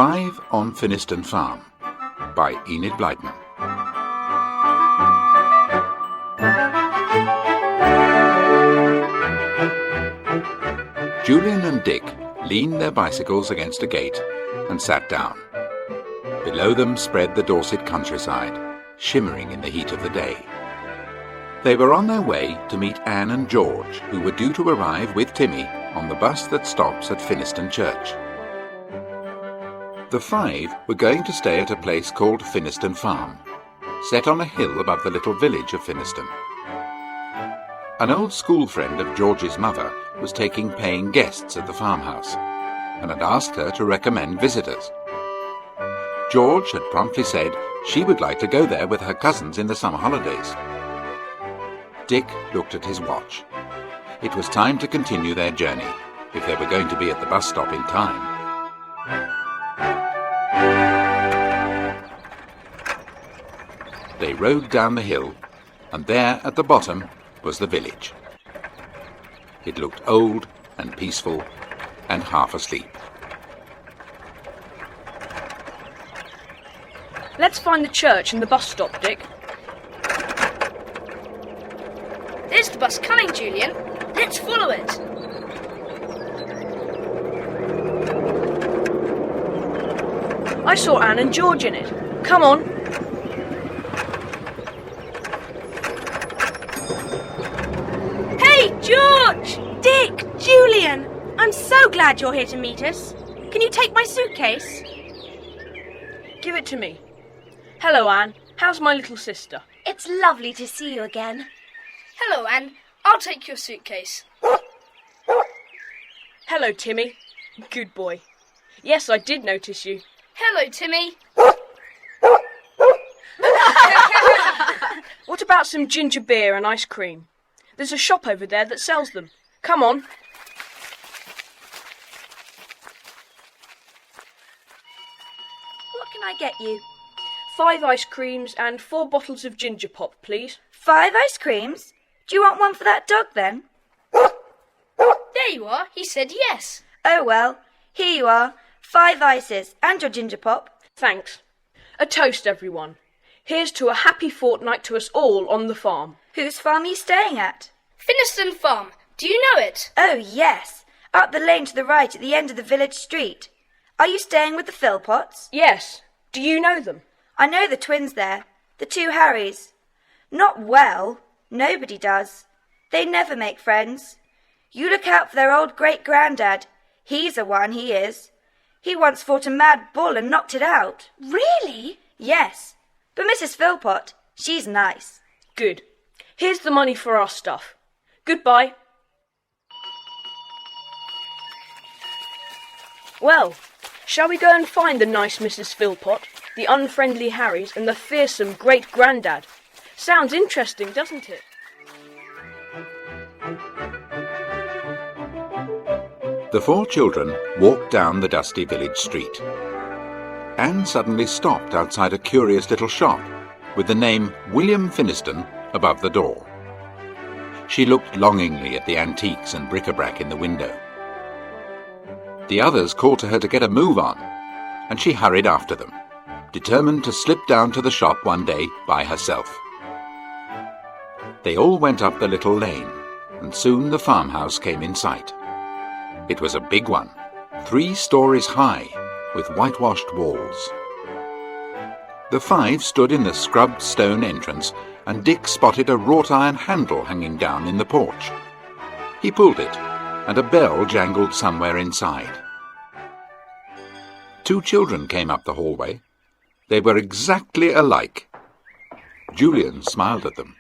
5 on Finniston Farm by Enid Blyton. Julian and Dick leaned their bicycles against a gate and sat down. Below them spread the Dorset countryside, shimmering in the heat of the day. They were on their way to meet Anne and George, who were due to arrive with Timmy on the bus that stops at Finniston Church. The 5 were going to stay at a place called Finniston Farm, set on a hill above the little village of Finniston. An old school friend of George's mother was taking paying guests at the farmhouse, and had asked her to recommend visitors. George had promptly said she would like to go there with her cousins in the summer holidays. Dick looked at his watch. It was time to continue their journey, if they were going to be at the bus stop in time. They rode down the hill, and there at the bottom was the village. It looked old and peaceful and half asleep. Let's find the church and the bus stop, Dick. There's the bus coming, Julian. Let's follow it. I saw Anne and George in it. Come on. Hey, George! Dick! Julian! I'm so glad you're here to meet us. Can you take my suitcase? Give it to me. Hello, Anne. How's my little sister? It's lovely to see you again. Hello, Anne. I'll take your suitcase. Hello, Timmy. Good boy. Yes, I did notice you. Hello, Timmy. What about some ginger beer and ice cream? There's a shop over there that sells them. Come on. What can I get you? 5 ice creams and 4 bottles of ginger pop, please. 5 ice creams? Do you want one for that dog, then? There you are. He said yes. Oh, well, here you are. 5 ices and your ginger pop. Thanks. A toast, everyone. Here's to a happy fortnight to us all on the farm. Whose farm are you staying at? Finniston Farm. Do you know it? Oh, yes. Up the lane to the right at the end of the village street. Are you staying with the Philpotts? Yes. Do you know them? I know the twins there. The 2 Harrys. Not well. Nobody does. They never make friends. You look out for their old great-granddad. He's a one, he is. He once fought a mad bull and knocked it out. Really? Yes. But Mrs. Philpott, she's nice. Good. Here's the money for our stuff. Goodbye. Well, shall we go and find the nice Mrs. Philpott, the unfriendly Harrys, and the fearsome great-granddad? Sounds interesting, doesn't it? The 4 children walked down the dusty village street. Anne suddenly stopped outside a curious little shop with the name William Finniston above the door. She looked longingly at the antiques and bric-a-brac in the window. The others called to her to get a move on, and she hurried after them, determined to slip down to the shop one day by herself. They all went up the little lane, and soon the farmhouse came in sight. It was a big one, 3 stories high, with whitewashed walls. The 5 stood in the scrubbed stone entrance, and Dick spotted a wrought-iron handle hanging down in the porch. He pulled it, and a bell jangled somewhere inside. 2 children came up the hallway. They were exactly alike. Julian smiled at them.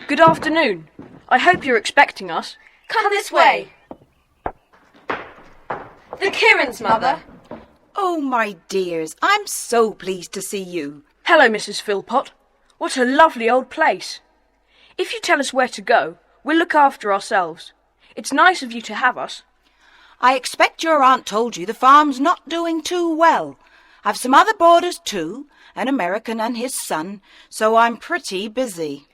Good afternoon. I hope you're expecting us. Come this way. The Kirins, Mother. Oh, my dears, I'm so pleased to see you. Hello, Mrs. Philpott. What a lovely old place. If you tell us where to go, we'll look after ourselves. It's nice of you to have us. I expect your aunt told you the farm's not doing too well. I've some other boarders too, an American and his son, so I'm pretty busy.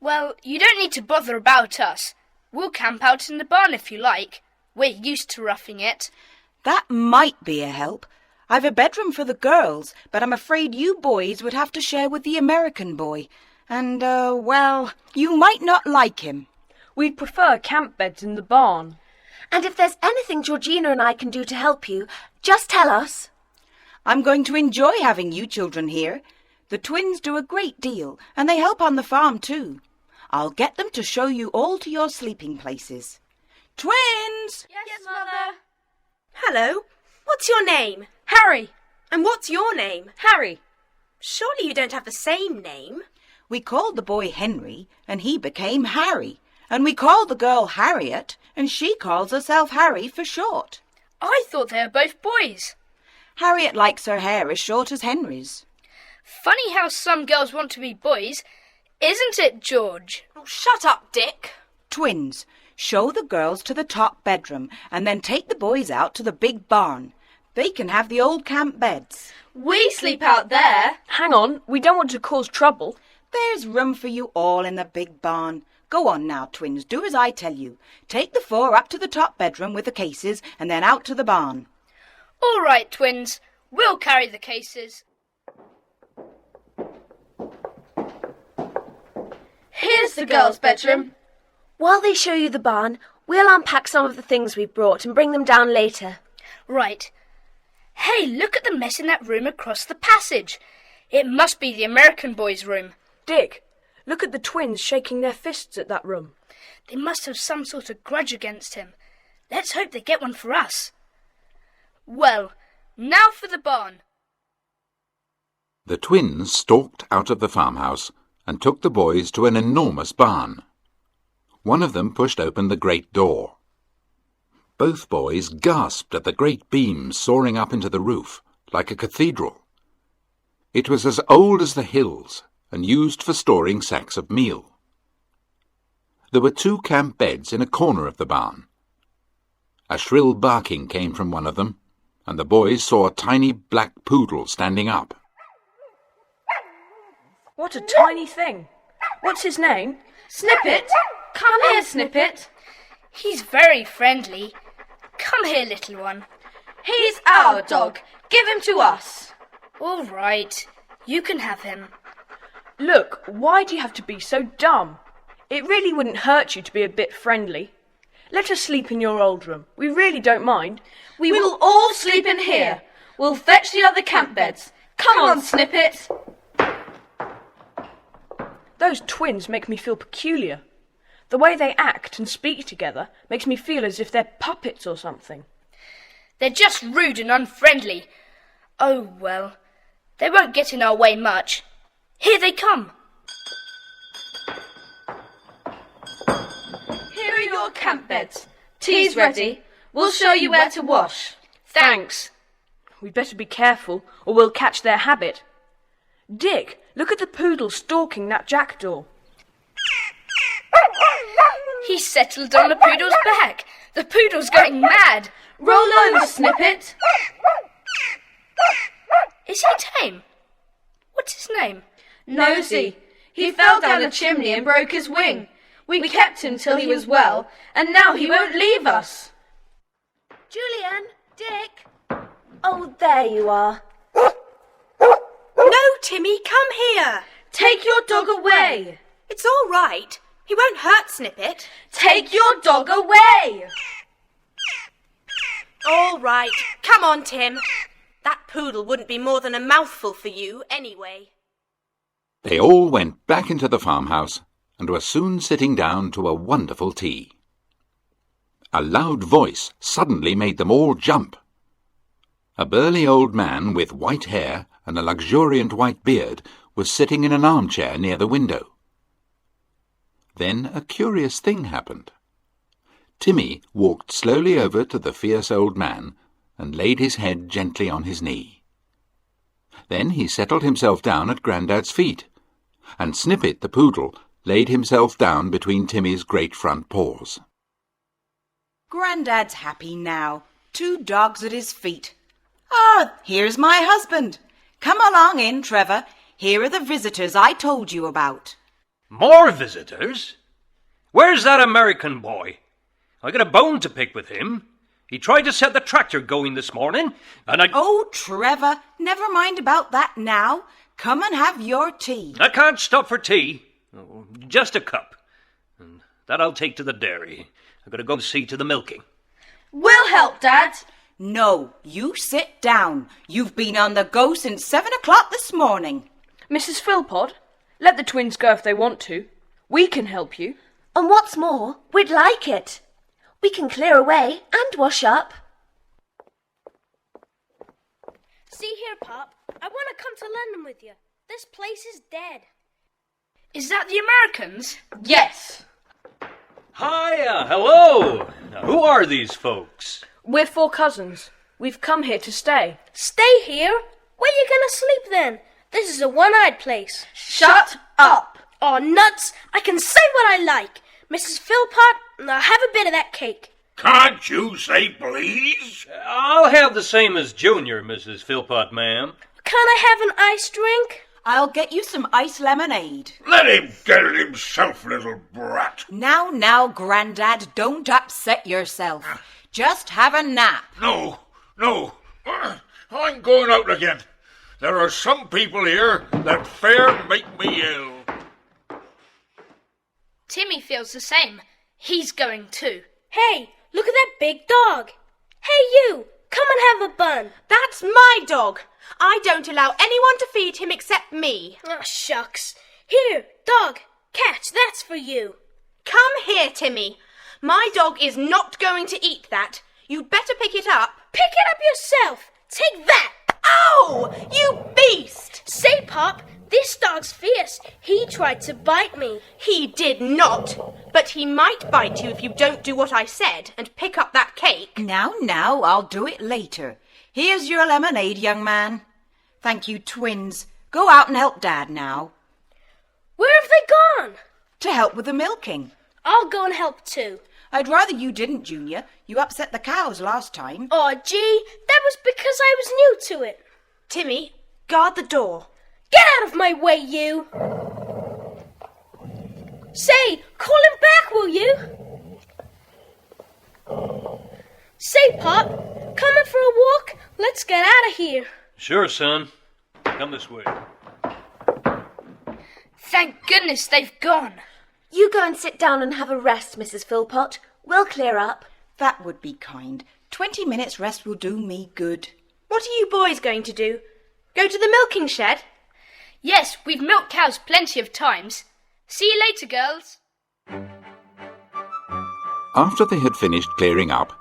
Well, you don't need to bother about us. We'll camp out in the barn if you like. We're used to roughing it. That might be a help. I've a bedroom for the girls, but I'm afraid you boys would have to share with the American boy. And, well, you might not like him. We'd prefer camp beds in the barn. And if there's anything Georgina and I can do to help you, just tell us. I'm going to enjoy having you children here. The twins do a great deal, and they help on the farm too. I'll get them to show you all to your sleeping places. Twins! Yes, Mother. Hello. What's your name? Harry! And what's your name? Harry! Surely you don't have the same name. We called the boy Henry, and he became Harry. And we called the girl Harriet, and she calls herself Harry for short. I thought they were both boys. Harriet likes her hair as short as Henry's. Funny how some girls want to be boys, isn't it, George? Oh, shut up, Dick. Twins, show the girls to the top bedroom, and then take the boys out to the big barn. They can have the old camp beds. We sleep out there. Hang on, we don't want to cause trouble. There's room for you all in the big barn. Go on now, twins, do as I tell you. Take the four up to the top bedroom with the cases, and then out to the barn. All right, twins, we'll carry the cases. Here's the girls' bedroom. While they show you the barn, we'll unpack some of the things we've brought and bring them down later. Right. Hey, look at the mess in that room across the passage. It must be the American boys' room. Dick, look at the twins shaking their fists at that room. They must have some sort of grudge against him. Let's hope they get one for us. Well, now for the barn. The twins stalked out of the farmhouse and took the boys to an enormous barn. One of them pushed open the great door. Both boys gasped at the great beams soaring up into the roof, like a cathedral. It was as old as the hills and used for storing sacks of meal. There were 2 camp beds in a corner of the barn. A shrill barking came from one of them, and the boys saw a tiny black poodle standing up. What a tiny thing. What's his name? Snippet. Come here, Snippet. He's very friendly. Come here, little one. He's our dog. Give him to us. All right, you can have him. Look, why do you have to be so dumb? It really wouldn't hurt you to be a bit friendly. Let us sleep in your old room. We really don't mind. We'll all sleep in here. We'll fetch the other camp beds. Come on, Snippet. Those twins make me feel peculiar. The way they act and speak together makes me feel as if they're puppets or something. They're just rude and unfriendly. Oh, well, they won't get in our way much. Here they come. Here are your camp beds. Tea's ready. We'll show you where to wash. Thanks. We'd better be careful, or we'll catch their habit. Dick, look at the poodle stalking that jackdaw. He's settled on the poodle's back. The poodle's going mad. Roll over, Snippet. Is he tame? What's his name? Nosy. He fell down a chimney and broke his wing. We kept him till he was well, and now he won't leave us. Julian, Dick. Oh, there you are. No, Timmy, come here. Take your dog away. It's all right. He won't hurt Snippet. Take your dog away. All right. Come on, Tim. That poodle wouldn't be more than a mouthful for you anyway. They all went back into the farmhouse and were soon sitting down to a wonderful tea. A loud voice suddenly made them all jump. A burly old man with white hair and a luxuriant white beard was sitting in an armchair near the window. Then a curious thing happened. Timmy walked slowly over to the fierce old man and laid his head gently on his knee. Then he settled himself down at Grandad's feet, and Snippet the poodle laid himself down between Timmy's great front paws. Grandad's happy now. 2 dogs at his feet. Ah, here's my husband. Come along in, Trevor. Here are the visitors I told you about. More visitors? Where's that American boy? I got a bone to pick with him. He tried to set the tractor going this morning, and I... Oh, Trevor, never mind about that now. Come and have your tea. I can't stop for tea. Oh, just a cup. And that I'll take to the dairy. I've got to go see to the milking. We'll help, Dad. No, you sit down. You've been on the go since 7 o'clock this morning. Mrs. Philpot, let the twins go if they want to. We can help you. And what's more, we'd like it. We can clear away and wash up. See here, Pop. I want to come to London with you. This place is dead. Is that the Americans? Yes. Hiya, hello. Now, who are these folks? We're 4 cousins. We've come here to stay. Stay here? Where you going to sleep then? This is a one-eyed place. Shut up. Oh, nuts. I can say what I like. Mrs. Philpot, I'll have a bit of that cake. Can't you say please? I'll have the same as Junior, Mrs. Philpot, ma'am. Can I have an iced drink? I'll get you some iced lemonade. Let him get it himself, little brat. Now, Grandad, don't upset yourself. Just have a nap. No. I'm going out again. There are some people here that fair make me ill. Timmy feels the same. He's going too. Hey, look at that big dog. Hey, you, come and have a bun. That's my dog. I don't allow anyone to feed him except me. Oh, shucks. Here, dog, catch, that's for you. Come here, Timmy. My dog is not going to eat that. You'd better pick it up. Pick it up yourself. Take that. Ow! You beast! Say, Pop, this dog's fierce. He tried to bite me. He did not. But he might bite you if you don't do what I said and pick up that cake. Now, I'll do it later. Here's your lemonade, young man. Thank you, twins. Go out and help Dad now. Where have they gone? To help with the milking. I'll go and help too. I'd rather you didn't, Junior. You upset the cows last time. Oh, gee, that was because I was new to it. Timmy, guard the door. Get out of my way, you! Say, call him back, will you? Say, Pop, coming for a walk? Let's get out of here. Sure, son. Come this way. Thank goodness they've gone. You go and sit down and have a rest, Mrs. Philpot. We'll clear up. That would be kind. 20 minutes rest will do me good. What are you boys going to do? Go to the milking shed? Yes, we've milked cows plenty of times. See you later, girls. After they had finished clearing up,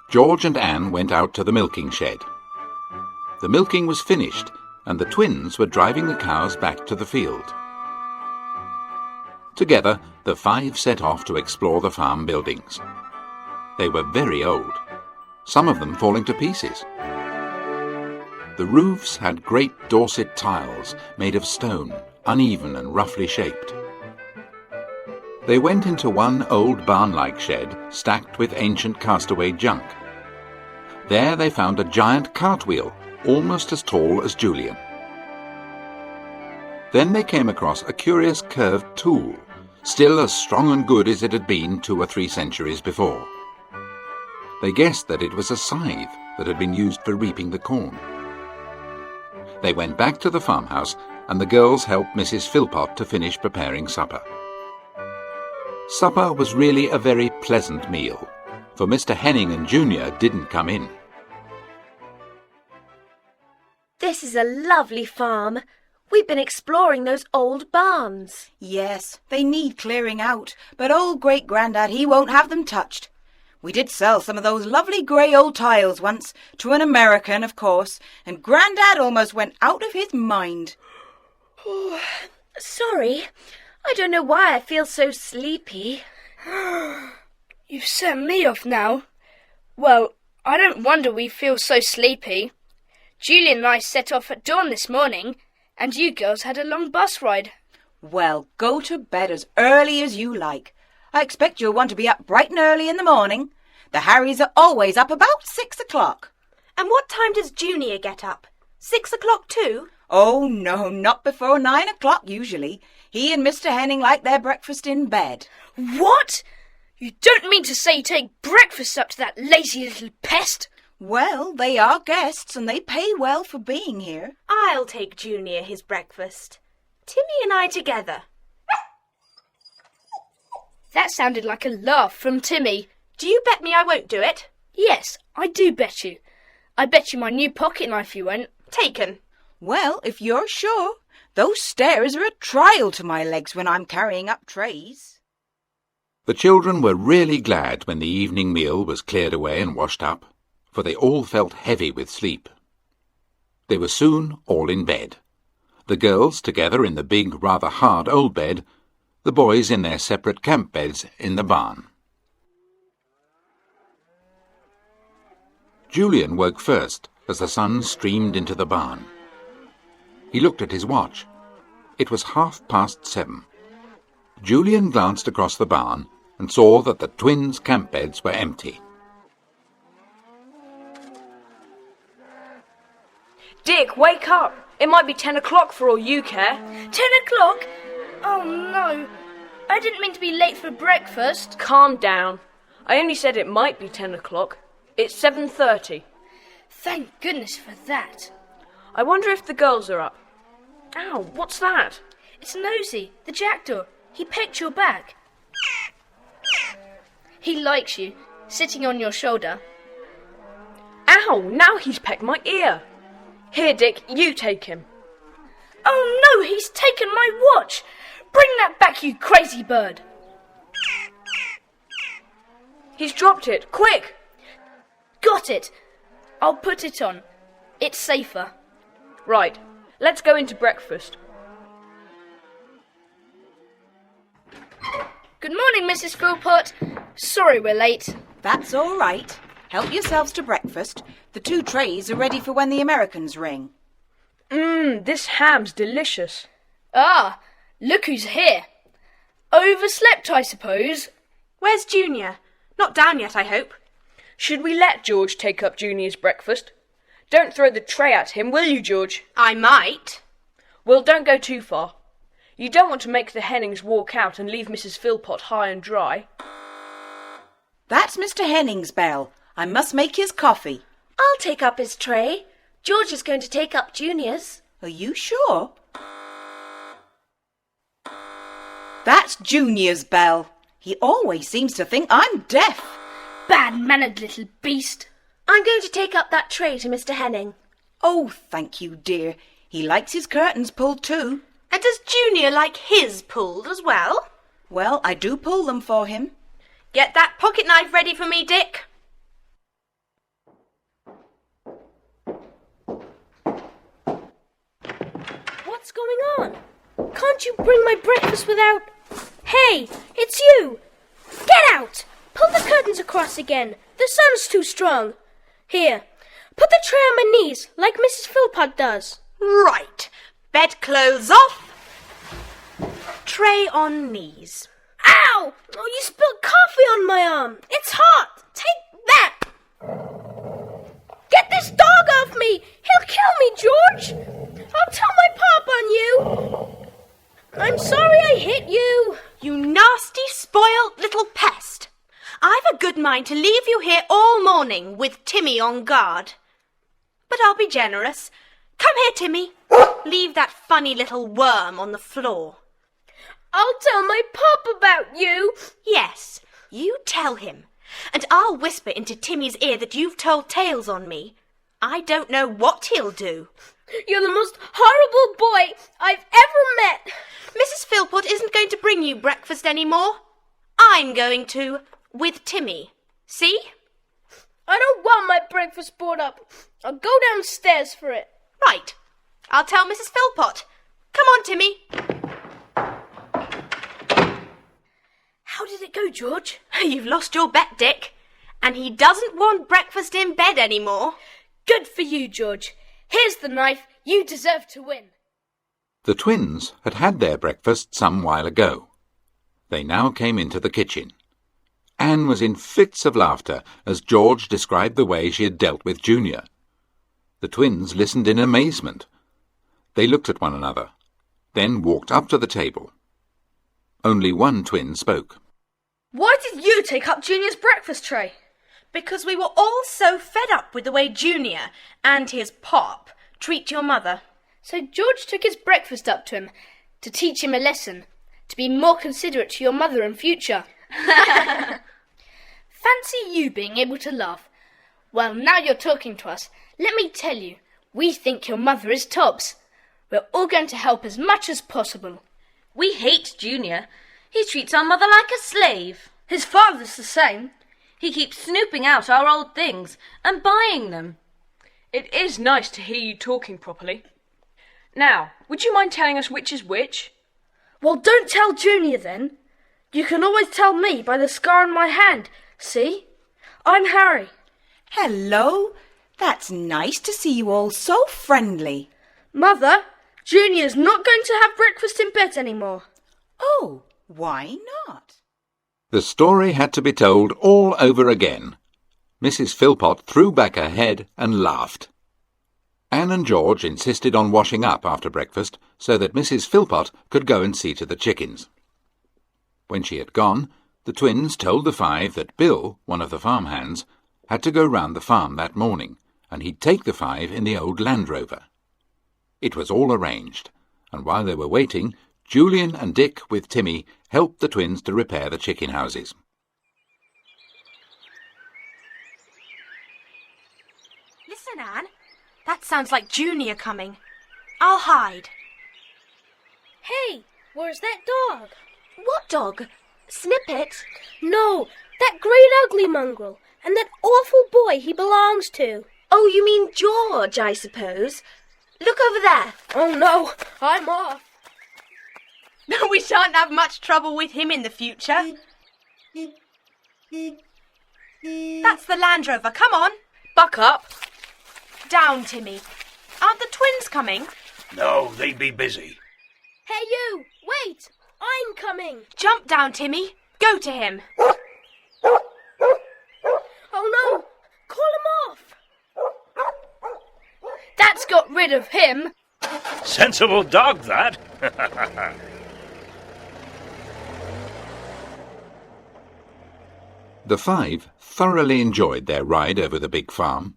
George and Anne went out to the milking shed. The milking was finished, and the twins were driving the cows back to the field. Together, the 5 set off to explore the farm buildings. They were very old, some of them falling to pieces. The roofs had great Dorset tiles made of stone, uneven and roughly shaped. They went into one old barn-like shed stacked with ancient castaway junk. There they found a giant cartwheel, almost as tall as Julian. Then they came across a curious curved tool, still as strong and good as it had been 2 or 3 centuries before. They guessed that it was a scythe that had been used for reaping the corn. They went back to the farmhouse, and the girls helped Mrs. Philpot to finish preparing supper. Supper was really a very pleasant meal, for Mr. Henning and Junior didn't come in. This is a lovely farm. We've been exploring those old barns. Yes, they need clearing out, but old great-grandad, he won't have them touched. We did sell some of those lovely grey old tiles once, to an American, of course, and Grandad almost went out of his mind. Oh, sorry. I don't know why I feel so sleepy. You've set me off now. Well, I don't wonder we feel so sleepy. Julian and I set off at dawn this morning, and you girls had a long bus ride. Well, go to bed as early as you like. I expect you'll want to be up bright and early in the morning. The Harrys are always up about 6 o'clock. And what time does Junior get up? 6 o'clock too? Oh, no, not before 9 o'clock usually. He and Mr. Henning like their breakfast in bed. What? You don't mean to say you take breakfast up to that lazy little pest? Well, they are guests and they pay well for being here. I'll take Junior his breakfast. Timmy and I together. That sounded like a laugh from Timmy. Do you bet me I won't do it? Yes, I do bet you. I bet you my new pocket knife you won't. Taken. Well, if you're sure. Those stairs are a trial to my legs when I'm carrying up trays. The children were really glad when the evening meal was cleared away and washed up, for they all felt heavy with sleep. They were soon all in bed. The girls together in the big, rather hard old bed, the boys in their separate camp beds in the barn. Julian woke first as the sun streamed into the barn. He looked at his watch. It was 7:30. Julian glanced across the barn and saw that the twins' camp beds were empty. Dick, wake up! It might be 10 o'clock for all you care. 10 o'clock? Oh no, I didn't mean to be late for breakfast. Calm down. I only said it might be 10 o'clock. It's 7:30. Thank goodness for that. I wonder if the girls are up. Ow, what's that? It's Nosy, the jackdaw. He pecked your back. He likes you, sitting on your shoulder. Ow, now he's pecked my ear. Here, Dick, you take him. Oh no, he's taken my watch. Bring that back, you crazy bird. He's dropped it. Quick! Got it. I'll put it on. It's safer. Right, let's go into breakfast. Good morning, Mrs. Philpott. Sorry we're late. That's all right. Help yourselves to breakfast. The 2 trays are ready for when the Americans ring. This ham's delicious. Ah, look who's here. Overslept, I suppose. Where's Junior? Not down yet, I hope. Should we let George take up Junior's breakfast? Don't throw the tray at him, will you, George? I might. Well, don't go too far. You don't want to make the Hennings walk out and leave Mrs. Philpott high and dry. That's Mr. Henning's bell. I must make his coffee. I'll take up his tray. George is going to take up Junior's. Are you sure? That's Junior's bell. He always seems to think I'm deaf. Bad-mannered little beast. I'm going to take up that tray to Mr. Henning. Oh, thank you, dear. He likes his curtains pulled too. And does Junior like his pulled as well? Well, I do pull them for him. Get that pocket knife ready for me, Dick. What's going on? Can't you bring my breakfast without... Hey, it's you! Get out! Pull the curtains across again. The sun's too strong. Here, put the tray on my knees, like Mrs. Philpott does. Right. Bedclothes off. Tray on knees. Ow! Oh, you spilled coffee on my arm. It's hot. Take that. Get this dog off me. He'll kill me, George. I'll tell my pop on you. I'm sorry I hit you. You nasty, spoiled little pest. I've a good mind to leave you here all morning with Timmy on guard. But I'll be generous. Come here, Timmy. Leave that funny little worm on the floor. I'll tell my pop about you. Yes, you tell him. And I'll whisper into Timmy's ear that you've told tales on me. I don't know what he'll do. You're the most horrible boy I've ever met. Mrs. Philpott isn't going to bring you breakfast anymore. I'm going to, with Timmy. See? I don't want my breakfast brought up. I'll go downstairs for it. Right. I'll tell Mrs. Philpott. Come on, Timmy. How did it go, George? You've lost your bet, Dick. And he doesn't want breakfast in bed anymore. Good for you, George. Here's the knife. You deserve to win. The twins had had their breakfast some while ago. They now came into the kitchen. Anne was in fits of laughter as George described the way she had dealt with Junior. The twins listened in amazement. They looked at one another, then walked up to the table. Only one twin spoke. Why did you take up Junior's breakfast tray? Because we were all so fed up with the way Junior and his pop treat your mother. So George took his breakfast up to him to teach him a lesson, to be more considerate to your mother in future. Fancy you being able to laugh. Well, now you're talking to us, let me tell you, we think your mother is tops. We're all going to help as much as possible. We hate Junior. He treats our mother like a slave. His father's the same. He keeps snooping out our old things and buying them. It is nice to hear you talking properly. Now, would you mind telling us which is which? Well, don't tell Junior then. You can always tell me by the scar on my hand. See? I'm Harry. Hello. That's nice to see you all so friendly. Mother, Junior's not going to have breakfast in bed anymore. Oh, why not? The story had to be told all over again. Mrs. Philpot threw back her head and laughed. Anne and George insisted on washing up after breakfast so that Mrs. Philpot could go and see to the chickens. When she had gone, the twins told the five that Bill, one of the farm hands, had to go round the farm that morning, and he'd take the five in the old Land Rover. It was all arranged, and while they were waiting, Julian and Dick, with Timmy, helped the twins to repair the chicken houses. Listen, Anne. That sounds like Junior coming. I'll hide. Hey, where's that dog? What dog? Snippet? No, that great ugly mongrel, and that awful boy he belongs to. Oh, you mean George, I suppose. Look over there. Oh no, I'm off. We shan't have much trouble with him in the future. That's the Land Rover. Come on. Buck up. Down, Timmy. Aren't the twins coming? No, they'd be busy. Hey you, wait, I'm coming. Jump down, Timmy. Go to him. Oh no, call him off. That's got rid of him. Sensible dog, that. The five thoroughly enjoyed their ride over the big farm.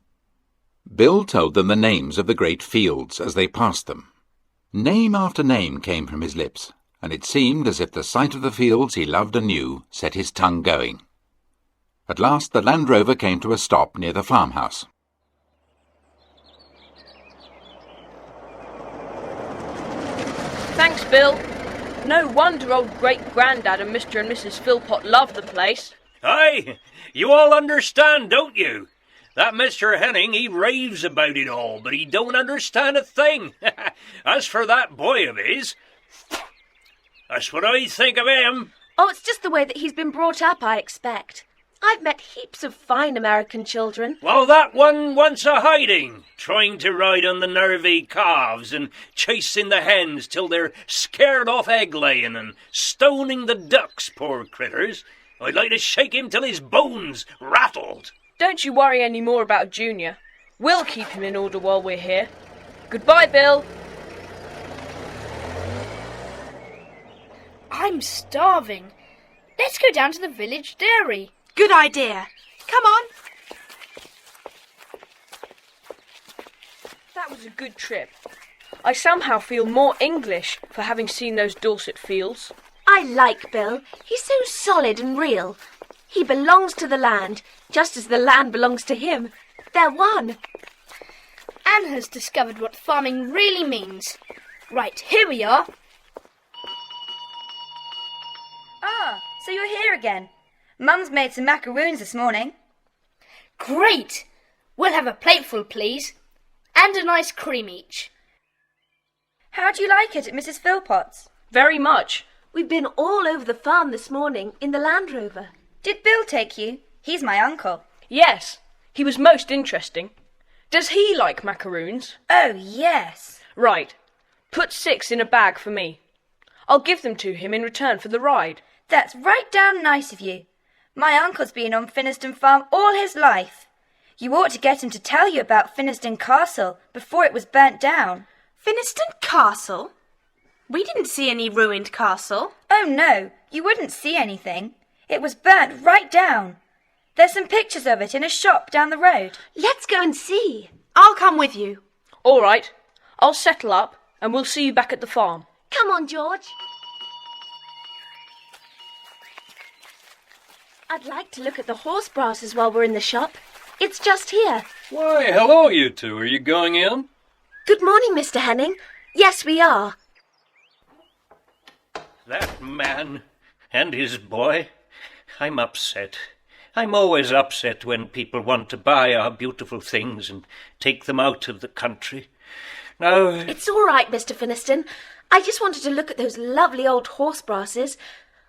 Bill told them the names of the great fields as they passed them. Name after name came from his lips, and it seemed as if the sight of the fields he loved and knew set his tongue going. At last the Land Rover came to a stop near the farmhouse. Thanks, Bill. No wonder old great-granddad and Mr. and Mrs. Philpot love the place. Aye, you all understand, don't you? That Mr. Henning, he raves about it all, but he don't understand a thing. As for that boy of his, that's what I think of him. Oh, it's just the way that he's been brought up, I expect. I've met heaps of fine American children. Well, that one wants a hiding, trying to ride on the nervy calves and chasing the hens till they're scared off egg-laying and stoning the ducks, poor critters. I'd like to shake him till his bones rattled. Don't you worry any more about Junior. We'll keep him in order while we're here. Goodbye, Bill. I'm starving. Let's go down to the village dairy. Good idea. Come on. That was a good trip. I somehow feel more English for having seen those Dorset fields. I like Bill. He's so solid and real. He belongs to the land, just as the land belongs to him. They're one. Anne has discovered what farming really means. Right, here we are. Ah, so you're here again. Mum's made some macaroons this morning. Great! We'll have a plateful, please. And an ice cream each. How do you like it at Mrs. Philpot's? Very much. We've been all over the farm this morning in the Land Rover. Did Bill take you? He's my uncle. Yes, he was most interesting. Does he like macaroons? Oh, yes. Right. Put 6 in a bag for me. I'll give them to him in return for the ride. That's right down nice of you. My uncle's been on Finniston Farm all his life. You ought to get him to tell you about Finniston Castle before it was burnt down. Finniston Castle? We didn't see any ruined castle. Oh, no, you wouldn't see anything. It was burnt right down. There's some pictures of it in a shop down the road. Let's go and see. I'll come with you. All right, I'll settle up and we'll see you back at the farm. Come on, George. I'd like to look at the horse brasses while we're in the shop. It's just here. Why, hello, you two. Are you going in? Good morning, Mr. Henning. Yes, we are. That man and his boy. I'm upset. I'm always upset when people want to buy our beautiful things and take them out of the country. Now... It's all right, Mr. Finniston. I just wanted to look at those lovely old horse brasses.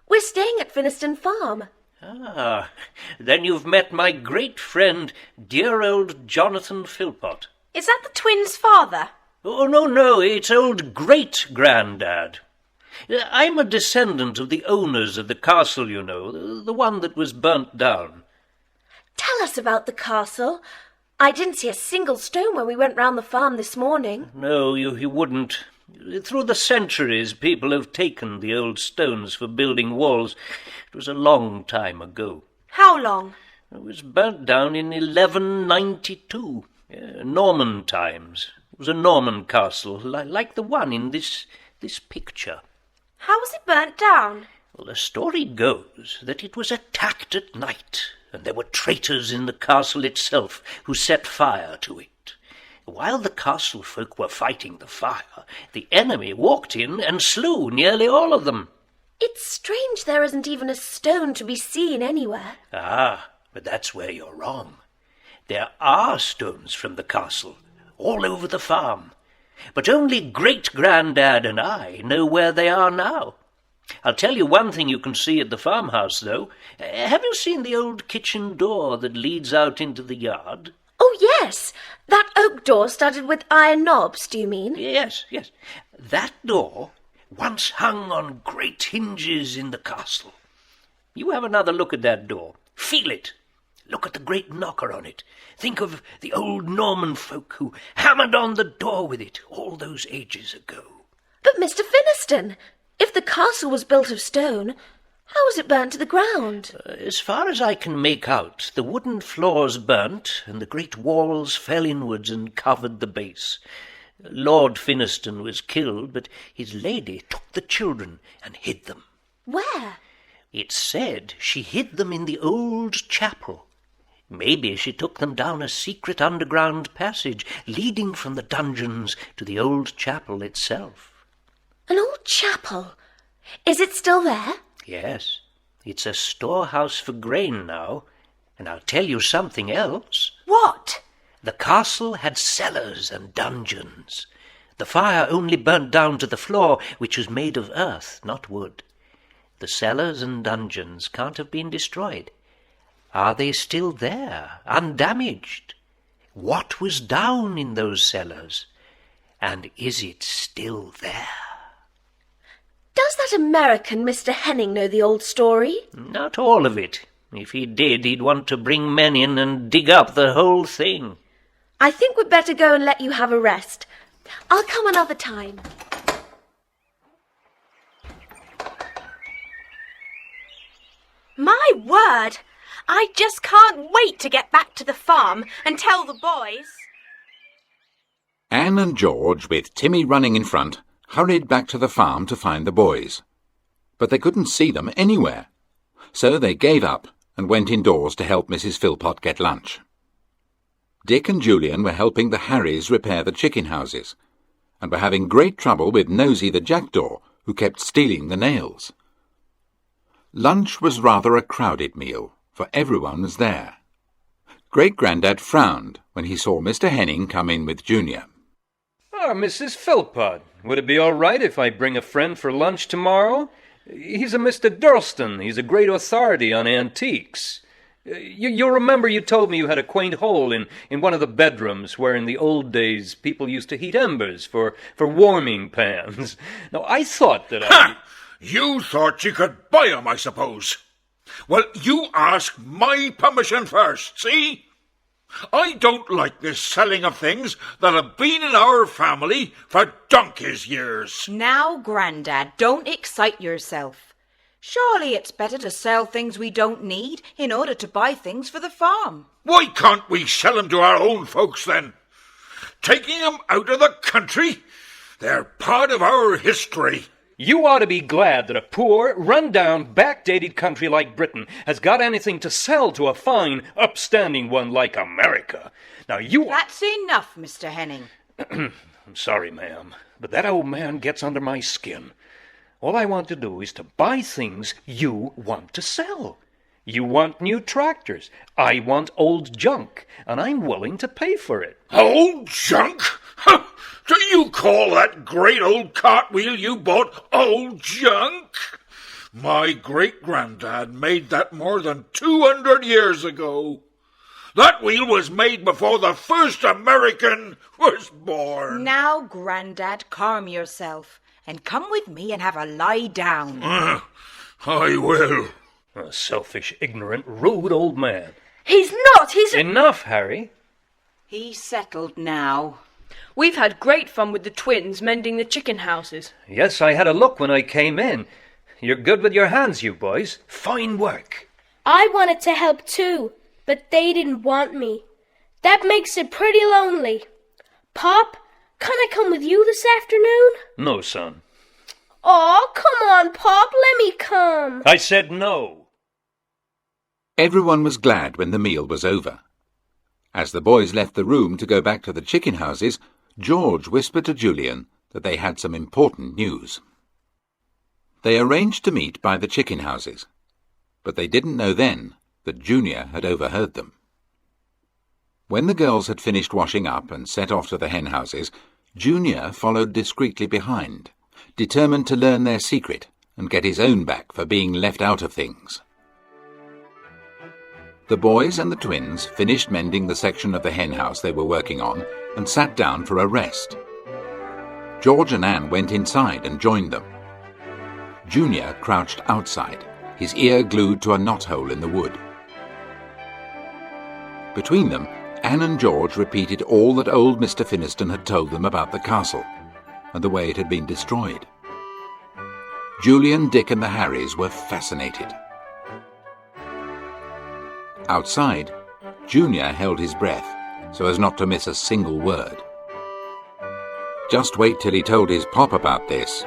We're staying at Finniston Farm. Ah, then you've met my great friend, dear old Jonathan Philpot. Is that the twins' father? Oh, no, it's old great-granddad. I'm a descendant of the owners of the castle, you know, the one that was burnt down. Tell us about the castle. I didn't see a single stone when we went round the farm this morning. No, you wouldn't. Through the centuries, people have taken the old stones for building walls. It was a long time ago. How long? It was burnt down in 1192. Norman times. It was a Norman castle, like the one in this picture. How was it burnt down? Well, the story goes that it was attacked at night, and there were traitors in the castle itself who set fire to it. While the castle folk were fighting the fire, the enemy walked in and slew nearly all of them. It's strange there isn't even a stone to be seen anywhere. Ah, but that's where you're wrong. There are stones from the castle, all over the farm. But only great-granddad and I know where they are now. I'll tell you one thing you can see at the farmhouse, though. Have you seen the old kitchen door that leads out into the yard? Oh, yes. That oak door studded with iron knobs, do you mean? Yes. That door once hung on great hinges in the castle. You have another look at that door. Feel it. Look at the great knocker on it. Think of the old Norman folk who hammered on the door with it all those ages ago. But, Mr. Finniston, if the castle was built of stone, how was it burnt to the ground? As far as I can make out, the wooden floors burnt, and the great walls fell inwards and covered the base. Lord Finniston was killed, but his lady took the children and hid them. Where? It's said she hid them in the old chapel. Maybe she took them down a secret underground passage leading from the dungeons to the old chapel itself. An old chapel? Is it still there? Yes, it's a storehouse for grain now, and I'll tell you something else. What? The castle had cellars and dungeons. The fire only burnt down to the floor, which was made of earth, not wood. The cellars and dungeons can't have been destroyed. Are they still there, undamaged? What was down in those cellars? And is it still there? Does that American Mr. Henning know the old story? Not all of it. If he did, he'd want to bring men in and dig up the whole thing. I think we'd better go and let you have a rest. I'll come another time. My word! I just can't wait to get back to the farm and tell the boys. Anne and George, with Timmy running in front, hurried back to the farm to find the boys. But they couldn't see them anywhere. So they gave up and went indoors to help Mrs. Philpot get lunch. Dick and Julian were helping the Harrys repair the chicken houses, and were having great trouble with Nosy the jackdaw, who kept stealing the nails. Lunch was rather a crowded meal, for everyone was there. Great-Grandad frowned when he saw Mr. Henning come in with Junior. Ah, Mrs. Philpot, would it be all right if I bring a friend for lunch tomorrow? He's a Mr. Durlston. He's a great authority on antiques. You'll remember you told me you had a quaint hole in one of the bedrooms where in the old days people used to heat embers for warming pans. Now, I thought that Ha! You thought you could buy 'em, I suppose. Well, you ask my permission first, see? I don't like this selling of things that have been in our family for donkey's years. Now, Grandad, don't excite yourself. Surely it's better to sell things we don't need in order to buy things for the farm. Why can't we sell them to our own folks then? Taking them out of the country? They're part of our history. You ought to be glad that a poor, run-down, backdated country like Britain has got anything to sell to a fine, upstanding one like America. Now you... That's enough, Mr. Henning. I'm sorry, ma'am, but that old man gets under my skin. All I want to do is to buy things you want to sell. You want new tractors. I want old junk, and I'm willing to pay for it. Old junk? Do you call that great old cartwheel you bought old junk? My great-granddad made that more than 200 years ago. That wheel was made before the first American was born. Now, Grandad, calm yourself and come with me and have a lie down. I will. A selfish, ignorant, rude old man. He's not! He's... Enough, Harry. He's settled now. We've had great fun with the twins mending the chicken houses. Yes, I had a look when I came in. You're good with your hands, you boys. Fine work. I wanted to help too, but they didn't want me. That makes it pretty lonely. Pop, can I come with you this afternoon? No, son. Oh, come on, Pop, let me come. I said no. Everyone was glad when the meal was over. As the boys left the room to go back to the chicken houses, George whispered to Julian that they had some important news. They arranged to meet by the chicken houses, but they didn't know then that Junior had overheard them. When the girls had finished washing up and set off to the hen houses, Junior followed discreetly behind, determined to learn their secret and get his own back for being left out of things. The boys and the twins finished mending the section of the hen house they were working on and sat down for a rest. George and Anne went inside and joined them. Junior crouched outside, his ear glued to a knothole in the wood. Between them, Anne and George repeated all that old Mr. Finniston had told them about the castle and the way it had been destroyed. Julian, Dick and the Harrys were fascinated. Outside, Junior held his breath so as not to miss a single word. Just wait till he told his pop about this.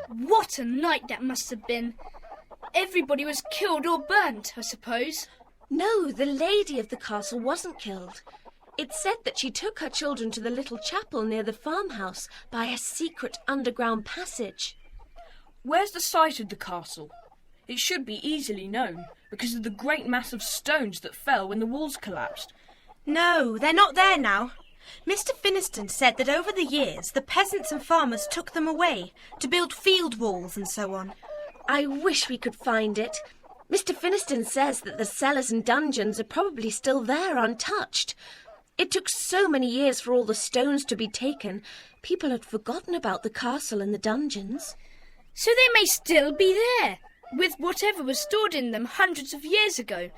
What a night that must have been. Everybody was killed or burnt, I suppose. No, the lady of the castle wasn't killed. It's said that she took her children to the little chapel near the farmhouse by a secret underground passage. Where's the site of the castle? It should be easily known, because of the great mass of stones that fell when the walls collapsed. No, they're not there now. Mr. Finniston said that over the years the peasants and farmers took them away to build field walls and so on. I wish we could find it. Mr. Finniston says that the cellars and dungeons are probably still there untouched. It took so many years for all the stones to be taken, people had forgotten about the castle and the dungeons. So they may still be there, with whatever was stored in them hundreds of years ago.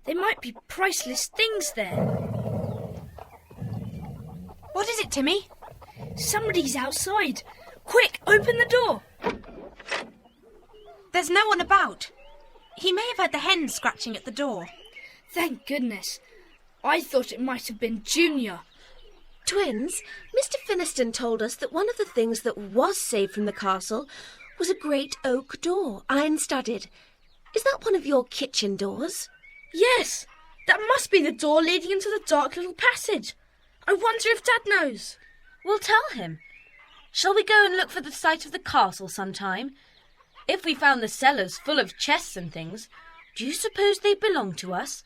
There might be priceless things there. What is it, Timmy? Somebody's outside. Quick, open the door. There's no one about. He may have heard the hens scratching at the door. Thank goodness. I thought it might have been Junior. Twins, Mr. Finniston told us that one of the things that was saved from the castle was a great oak door, iron-studded. Is that one of your kitchen doors? Yes, that must be the door leading into the dark little passage. I wonder if Dad knows. We'll tell him. Shall we go and look for the site of the castle sometime? If we found the cellars full of chests and things, do you suppose they belong to us?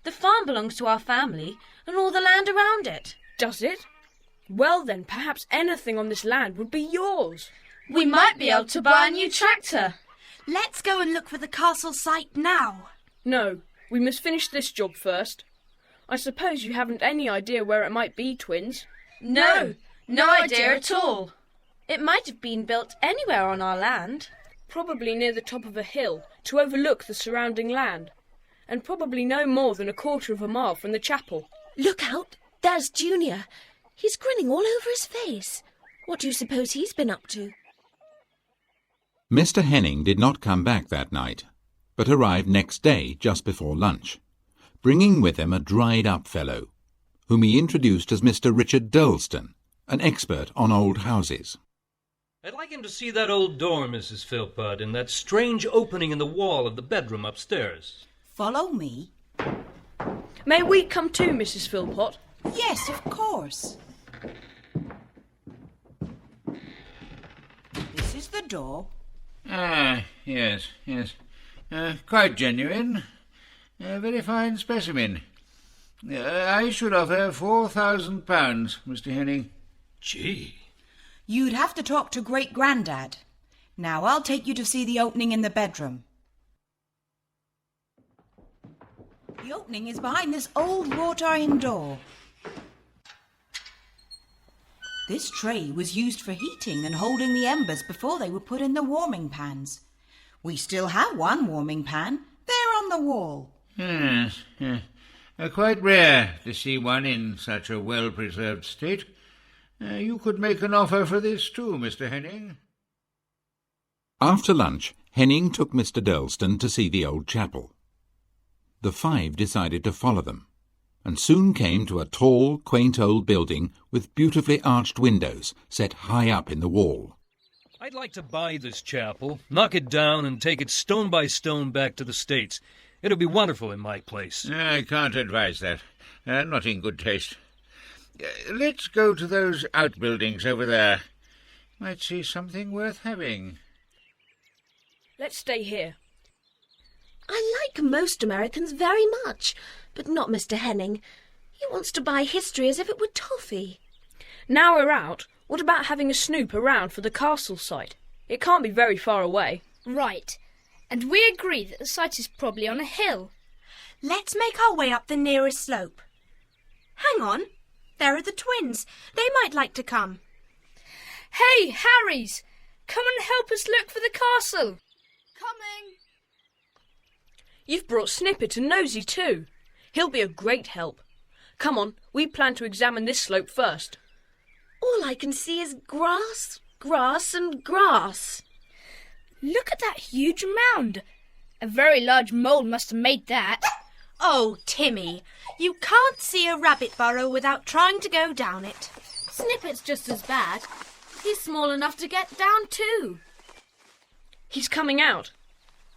The farm belongs to our family and all the land around it. Does it? Well then, perhaps anything on this land would be yours. We might be able to buy a new tractor. Let's go and look for the castle site now. No, we must finish this job first. I suppose you haven't any idea where it might be, twins? No idea at all. It might have been built anywhere on our land. Probably near the top of a hill to overlook the surrounding land, and probably no more than 1/4 of a mile from the chapel. Look out, there's Junior. He's grinning all over his face. What do you suppose he's been up to? Mr. Henning did not come back that night, but arrived next day just before lunch, bringing with him a dried-up fellow, whom he introduced as Mr. Richard Durlston, an expert on old houses. I'd like him to see that old door, Mrs. Philpott, and that strange opening in the wall of the bedroom upstairs. Follow me. May we come too, Mrs. Philpott? Yes, of course. This is the door. Yes. Quite genuine. A very fine specimen. I should offer £4,000, Mr. Henning. Gee. You'd have to talk to Great-Grandad. Now I'll take you to see the opening in the bedroom. The opening is behind this old wrought-iron door. This tray was used for heating and holding the embers before they were put in the warming pans. We still have one warming pan, there on the wall. Yes. Quite rare to see one in such a well-preserved state. You could make an offer for this too, Mr. Henning. After lunch, Henning took Mr. Durlston to see the old chapel. The five decided to follow them, and soon came to a tall, quaint old building with beautifully arched windows set high up in the wall. I'd like to buy this chapel, knock it down, and take it stone by stone back to the States. It'll be wonderful in my place. I can't advise that. Not in good taste. Let's go to those outbuildings over there. Might see something worth having. Let's stay here. I like most Americans very much, but not Mr. Henning. He wants to buy history as if it were toffee. Now we're out, what about having a snoop around for the castle site? It can't be very far away. Right. And we agree that the site is probably on a hill. Let's make our way up the nearest slope. Hang on. There are the twins. They might like to come. Hey, Harrys! Come and help us look for the castle. Coming. You've brought Snippet and Nosy too. He'll be a great help. Come on, we plan to examine this slope first. All I can see is grass, grass and grass. Look at that huge mound. A very large mole must have made that. Oh, Timmy, you can't see a rabbit burrow without trying to go down it. Snippet's just as bad. He's small enough to get down too. He's coming out.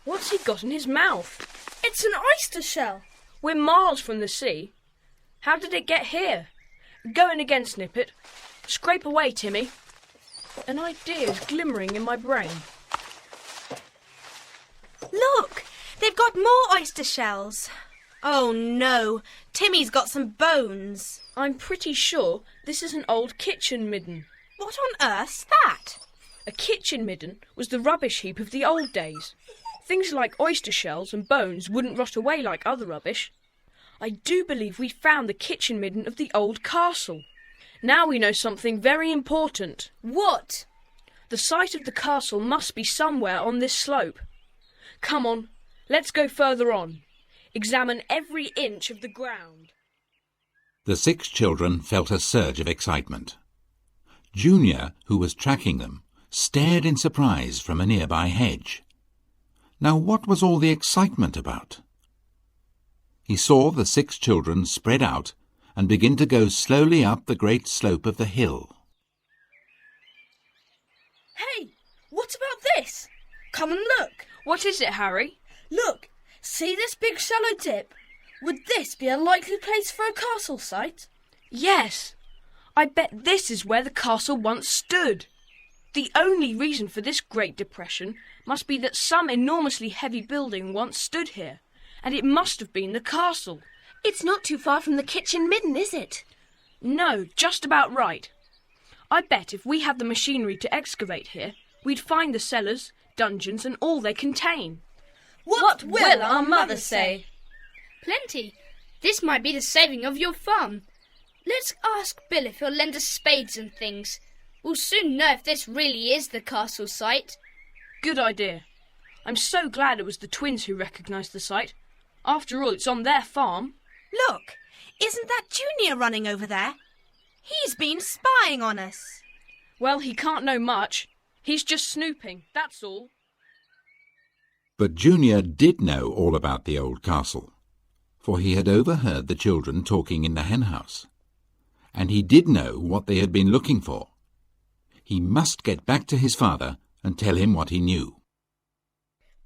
What's he got in his mouth? It's an oyster shell. We're miles from the sea. How did it get here? Go in again, Snippet. Scrape away, Timmy. An idea is glimmering in my brain. Look, they've got more oyster shells. Oh no, Timmy's got some bones. I'm pretty sure this is an old kitchen midden. What on earth's that? A kitchen midden was the rubbish heap of the old days. Things like oyster shells and bones wouldn't rot away like other rubbish. I do believe we found the kitchen midden of the old castle. Now we know something very important. What? The site of the castle must be somewhere on this slope. Come on, let's go further on. Examine every inch of the ground. The 6 children felt a surge of excitement. Junior, who was tracking them, stared in surprise from a nearby hedge. Now what was all the excitement about? He saw the 6 children spread out and begin to go slowly up the great slope of the hill. Hey, what about this? Come and look. What is it, Harry? Look, see this big shallow dip? Would this be a likely place for a castle site? Yes, I bet this is where the castle once stood. The only reason for this Great Depression must be that some enormously heavy building once stood here, and it must have been the castle. It's not too far from the kitchen midden, is it? No, just about right. I bet if we had the machinery to excavate here, we'd find the cellars, dungeons, and all they contain. What will our mother say? Plenty. This might be the saving of your farm. Let's ask Bill if he'll lend us spades and things. We'll soon know if this really is the castle site. Good idea. I'm so glad it was the twins who recognised the site. After all, it's on their farm. Look, isn't that Junior running over there? He's been spying on us. Well, he can't know much. He's just snooping, that's all. But Junior did know all about the old castle, for he had overheard the children talking in the henhouse, and he did know what they had been looking for. He must get back to his father and tell him what he knew.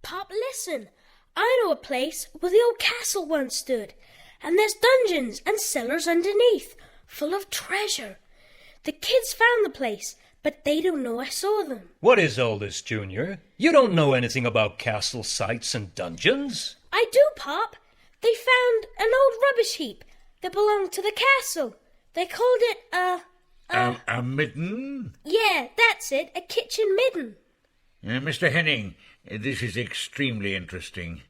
Pop, listen. I know a place where the old castle once stood, and there's dungeons and cellars underneath, full of treasure. The kids found the place, but they don't know I saw them. What is all this, Junior? You don't know anything about castle sites and dungeons? I do, Pop. They found an old rubbish heap that belonged to the castle. They called it a midden? Yeah, that's it, a kitchen midden. Mr. Henning, this is extremely interesting.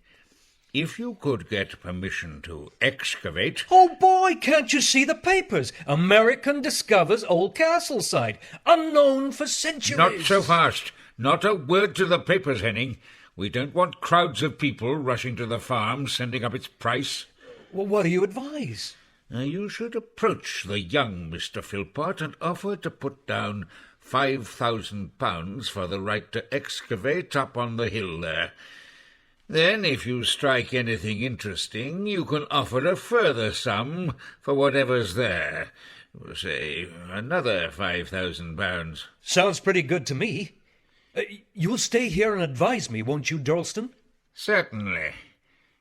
If you could get permission to excavate... Oh, boy, can't you see the papers? American discovers old castle site, unknown for centuries. Not so fast. Not a word to the papers, Henning. We don't want crowds of people rushing to the farm, sending up its price. Well, what do you advise? You should approach the young Mr. Philpott and offer to put down £5,000 for the right to excavate up on the hill there. Then, if you strike anything interesting, you can offer a further sum for whatever's there. Say, another £5,000. Sounds pretty good to me. You'll stay here and advise me, won't you, Durlston? Certainly,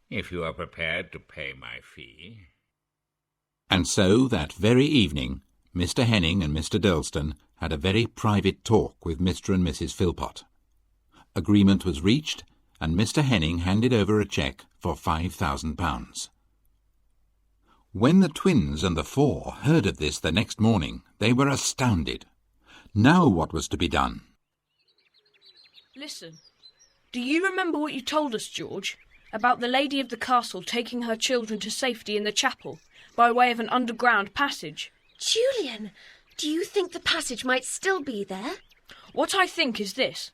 if you are prepared to pay my fee. And so, that very evening, Mr. Henning and Mr. Durlston had a very private talk with Mr. and Mrs. Philpott. Agreement was reached, and Mr. Henning handed over a cheque for £5,000. When the twins and the four heard of this the next morning, they were astounded. Now what was to be done? Listen, do you remember what you told us, George, about the lady of the castle taking her children to safety in the chapel by way of an underground passage? Julian, do you think the passage might still be there? What I think is this.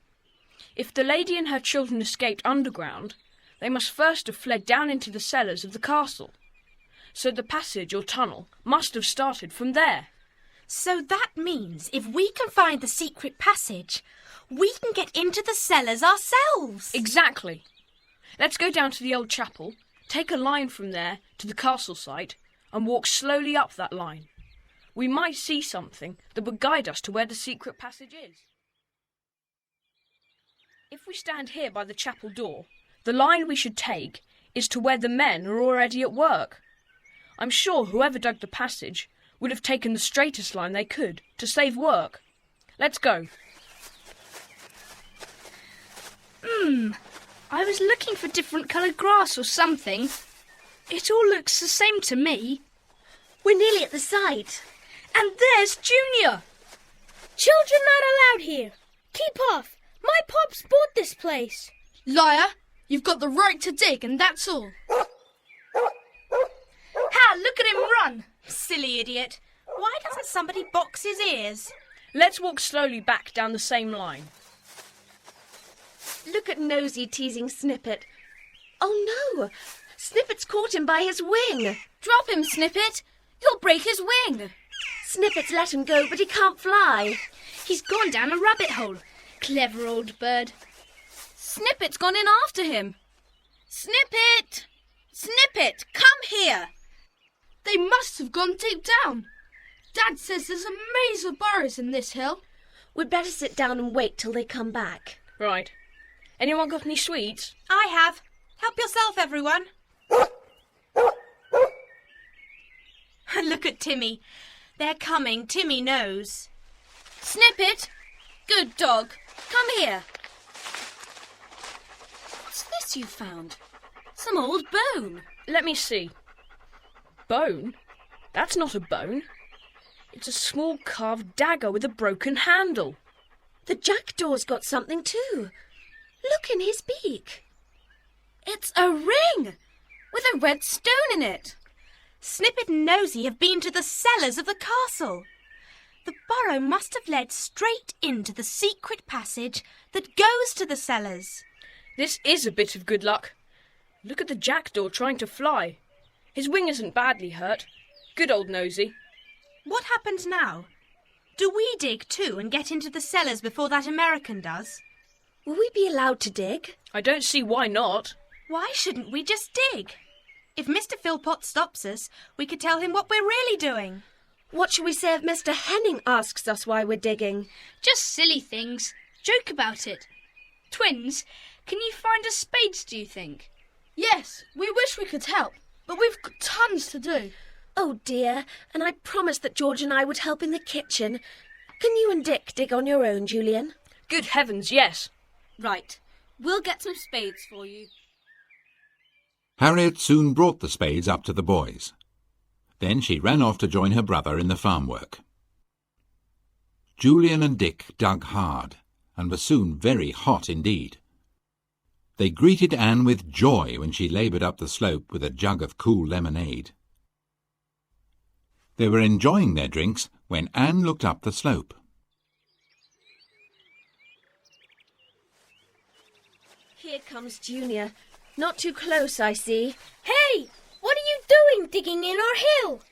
If the lady and her children escaped underground, they must first have fled down into the cellars of the castle. So the passage or tunnel must have started from there. So that means if we can find the secret passage, we can get into the cellars ourselves. Exactly. Let's go down to the old chapel, take a line from there to the castle site, and walk slowly up that line. We might see something that would guide us to where the secret passage is. If we stand here by the chapel door, the line we should take is to where the men are already at work. I'm sure whoever dug the passage would have taken the straightest line they could to save work. Let's go. I was looking for different coloured grass or something. It all looks the same to me. We're nearly at the site. And there's Junior. Children not allowed here. Keep off. My pops bought this place. Liar, you've got the right to dig and that's all. Ha, look at him run. Silly idiot. Why doesn't somebody box his ears? Let's walk slowly back down the same line. Look at Nosy teasing Snippet. Oh no! Snippet's caught him by his wing. Drop him, Snippet. You'll break his wing. Snippet's let him go, but he can't fly. He's gone down a rabbit hole. Clever old bird. Snippet's gone in after him. Snippet! Snippet, come here! They must have gone deep down. Dad says there's a maze of burrows in this hill. We'd better sit down and wait till they come back. Right. Anyone got any sweets? I have. Help yourself, everyone. Look at Timmy. They're coming, Timmy knows. Snippet! Good dog. Come here. What's this you found? Some old bone. Let me see. Bone? That's not a bone. It's a small carved dagger with a broken handle. The jackdaw's got something too. Look in his beak. It's a ring with a red stone in it. Snippet and Nosy have been to the cellars of the castle. The burrow must have led straight into the secret passage that goes to the cellars. This is a bit of good luck. Look at the jackdaw trying to fly. His wing isn't badly hurt. Good old Nosy. What happens now? Do we dig too and get into the cellars before that American does? Will we be allowed to dig? I don't see why not. Why shouldn't we just dig? If Mr. Philpot stops us, we could tell him what we're really doing. What shall we say if Mr. Henning asks us why we're digging? Just silly things. Joke about it. Twins, can you find us spades, do you think? Yes, we wish we could help, but we've got tons to do. Oh dear, and I promised that George and I would help in the kitchen. Can you and Dick dig on your own, Julian? Good heavens, yes. Right. We'll get some spades for you. Harriet soon brought the spades up to the boys. Then she ran off to join her brother in the farm work. Julian and Dick dug hard, and were soon very hot indeed. They greeted Anne with joy when she laboured up the slope with a jug of cool lemonade. They were enjoying their drinks when Anne looked up the slope. Here comes Junior. Not too close, I see. Hey! What are you doing digging in our hill?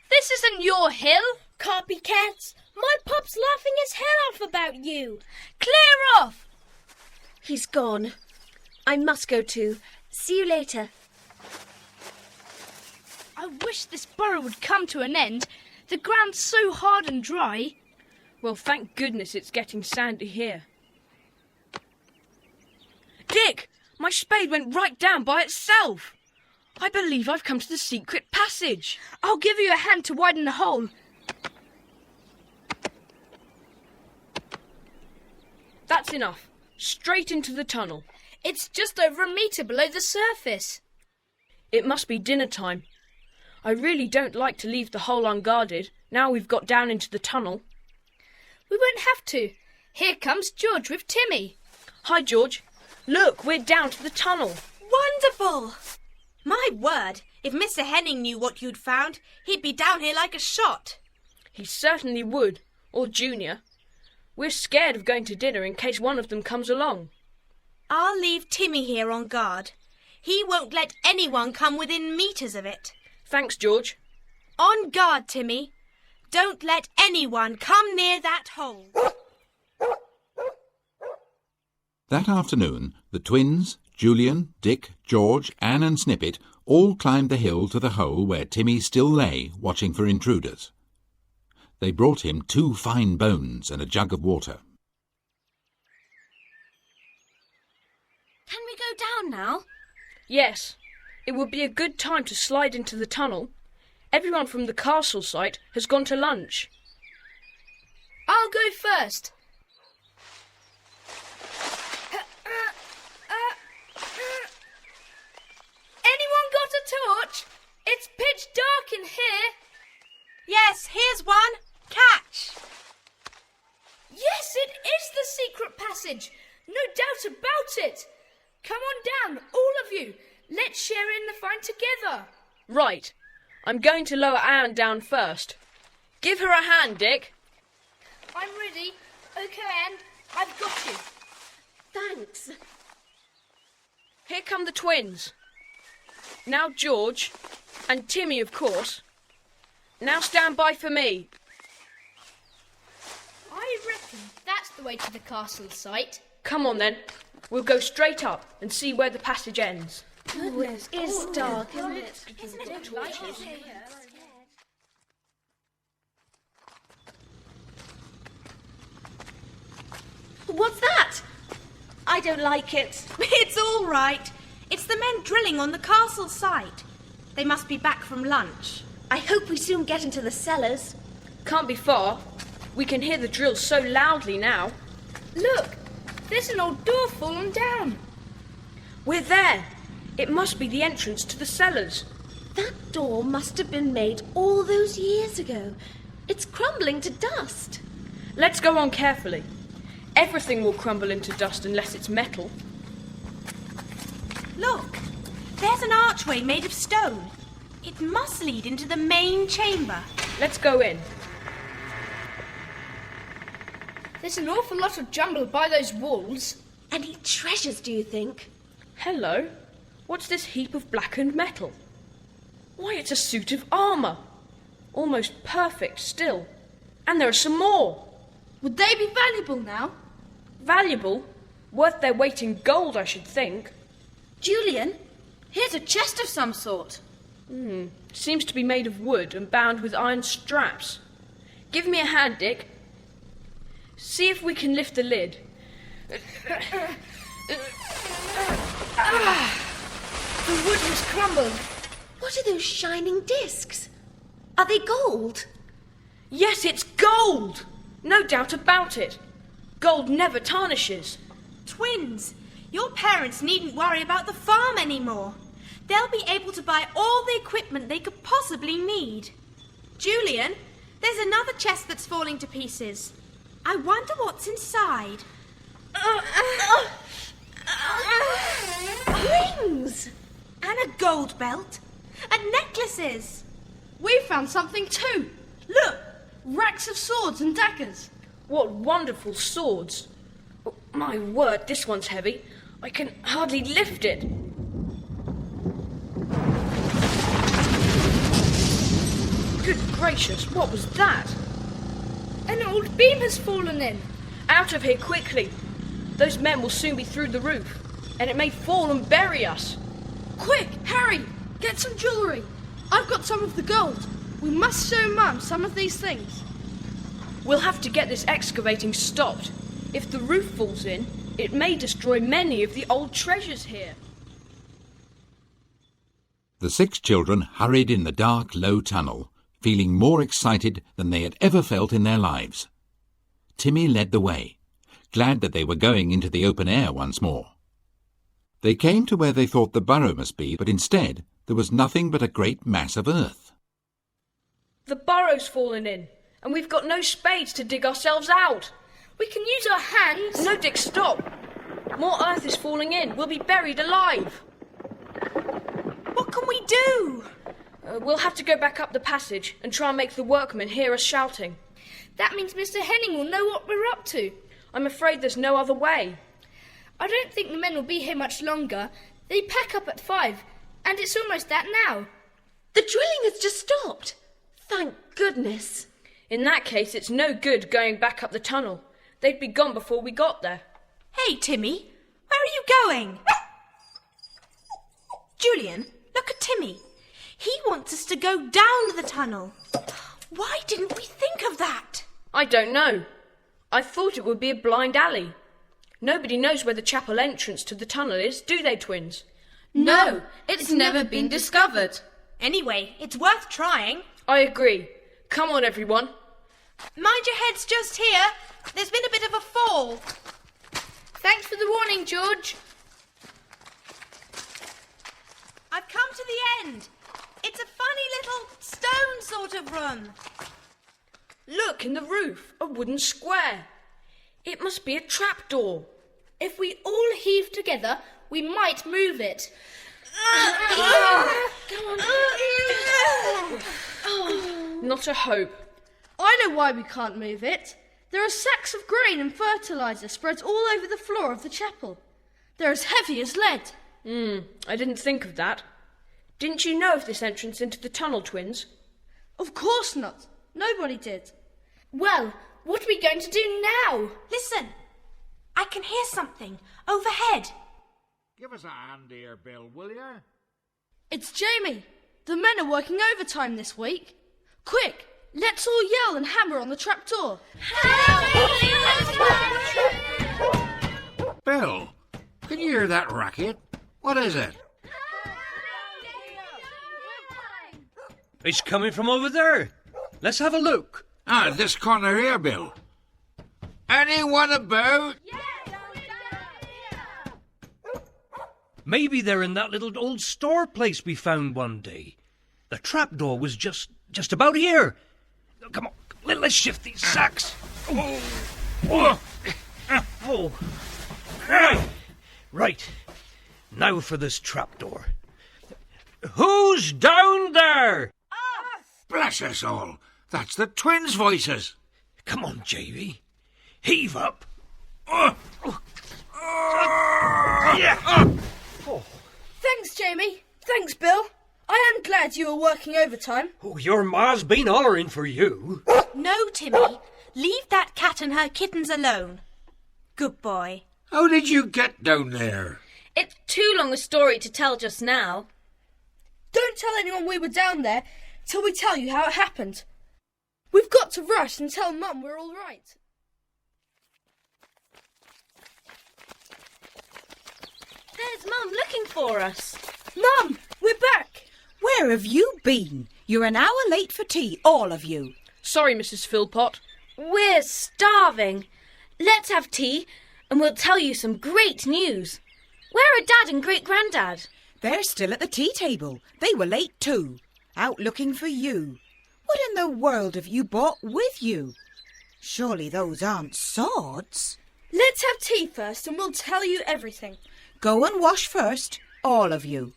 This isn't your hill. Copycats! My pup's laughing his head off about you. Clear off! He's gone. I must go too. See you later. I wish this burrow would come to an end. The ground's so hard and dry. Well, thank goodness it's getting sandy here. Dick! My spade went right down by itself. I believe I've come to the secret passage. I'll give you a hand to widen the hole. That's enough. Straight into the tunnel. It's just over a metre below the surface. It must be dinner time. I really don't like to leave the hole unguarded, now we've got down into the tunnel. We won't have to. Here comes George with Timmy. Hi, George. Look, we're down to the tunnel. Wonderful! My word, if Mr. Henning knew what you'd found, he'd be down here like a shot. He certainly would, or Junior. We're scared of going to dinner in case one of them comes along. I'll leave Timmy here on guard. He won't let anyone come within metres of it. Thanks, George. On guard, Timmy. Don't let anyone come near that hole. That afternoon, the twins, Julian, Dick, George, Anne and Snippet all climbed the hill to the hole where Timmy still lay, watching for intruders. They brought him 2 fine bones and a jug of water. Can we go down now? Yes. It would be a good time to slide into the tunnel. Everyone from the castle site has gone to lunch. I'll go first. Anyone got a torch? It's pitch dark in here. Yes, here's one. Catch! Yes, it is the secret passage. No doubt about it. Come on down, all of you. Let's share in the fun together. Right. I'm going to lower Anne down first. Give her a hand, Dick. I'm ready. OK, Anne, I've got you. Thanks. Here come the twins. Now George, and Timmy, of course. Now stand by for me. I reckon that's the way to the castle site. Come on then. We'll go straight up and see where the passage ends. Goodness, it is dark, isn't it? What's that? I don't like it. It's all right. It's the men drilling on the castle site. They must be back from lunch. I hope we soon get into the cellars. Can't be far. We can hear the drill so loudly now. Look, there's an old door fallen down. We're there. It must be the entrance to the cellars. That door must have been made all those years ago. It's crumbling to dust. Let's go on carefully. Everything will crumble into dust unless it's metal. Look, there's an archway made of stone. It must lead into the main chamber. Let's go in. There's an awful lot of jumble by those walls. Any treasures, do you think? Hello. What's this heap of blackened metal? Why, it's a suit of armour. Almost perfect still. And there are some more. Would they be valuable now? Valuable? Worth their weight in gold, I should think. Julian, here's a chest of some sort. Seems to be made of wood and bound with iron straps. Give me a hand, Dick. See if we can lift the lid. The wood has crumbled. What are those shining discs? Are they gold? Yes, it's gold! No doubt about it. Gold never tarnishes. Twins, your parents needn't worry about the farm anymore. They'll be able to buy all the equipment they could possibly need. Julian, there's another chest that's falling to pieces. I wonder what's inside. Rings! And a gold belt. And necklaces. We found something too. Look, racks of swords and daggers. What wonderful swords. Oh, my word, this one's heavy. I can hardly lift it. Good gracious, what was that? An old beam has fallen in. Out of here quickly. Those men will soon be through the roof, and it may fall and bury us. Quick, Harry, get some jewellery. I've got some of the gold. We must show Mum some of these things. We'll have to get this excavating stopped. If the roof falls in, it may destroy many of the old treasures here. The 6 children hurried in the dark, low tunnel, feeling more excited than they had ever felt in their lives. Timmy led the way, glad that they were going into the open air once more. They came to where they thought the burrow must be, but instead there was nothing but a great mass of earth. The burrow's fallen in, and we've got no spades to dig ourselves out. We can use our hands. No, Dick, stop. More earth is falling in. We'll be buried alive. What can we do? We'll have to go back up the passage and try and make the workmen hear us shouting. That means Mr. Henning will know what we're up to. I'm afraid there's no other way. I don't think the men will be here much longer. They pack up at 5, and it's almost that now. The drilling has just stopped. Thank goodness. In that case, it's no good going back up the tunnel. They'd be gone before we got there. Hey, Timmy, where are you going? Julian, look at Timmy. He wants us to go down the tunnel. Why didn't we think of that? I don't know. I thought it would be a blind alley. Nobody knows where the chapel entrance to the tunnel is, do they, twins? No, it's never been discovered. Anyway, it's worth trying. I agree. Come on, everyone. Mind your heads just here. There's been a bit of a fall. Thanks for the warning, George. I've come to the end. It's a funny little stone sort of room. Look, in the roof, a wooden square. It must be a trapdoor. If we all heave together, we might move it. Not a hope. I know why we can't move it. There are sacks of grain and fertiliser spread all over the floor of the chapel. They're as heavy as lead. I didn't think of that. Didn't you know of this entrance into the tunnel, twins? Of course not. Nobody did. Well, what are we going to do now? Listen, I can hear something overhead. Give us a hand here, Bill, will you? It's Jamie. The men are working overtime this week. Quick, let's all yell and hammer on the trapdoor. Bill, can you hear that racket? What is it? It's coming from over there. Let's have a look. This corner here, Bill. Anyone about? Maybe they're in that little old store place we found one day. The trapdoor was just about here. Come on, let's shift these sacks. Right. Now for this trapdoor. Who's down there? Bless us all. That's the twins' voices. Come on, Jamie. Heave up. Thanks, Jamie. Thanks, Bill. I am glad you were working overtime. Oh, your ma's been hollering for you. No, Timmy. Leave that cat and her kittens alone. Good boy. How did you get down there? It's too long a story to tell just now. Don't tell anyone we were down there till we tell you how it happened. We've got to rush and tell Mum we're all right. There's Mum looking for us. Mum, we're back. Where have you been? You're an hour late for tea, all of you. Sorry, Mrs. Philpott. We're starving. Let's have tea and we'll tell you some great news. Where are Dad and Great-Grandad? They're still at the tea table. They were late too. Out looking for you. What in the world have you brought with you? Surely those aren't swords? Let's have tea first and we'll tell you everything. Go and wash first, all of you.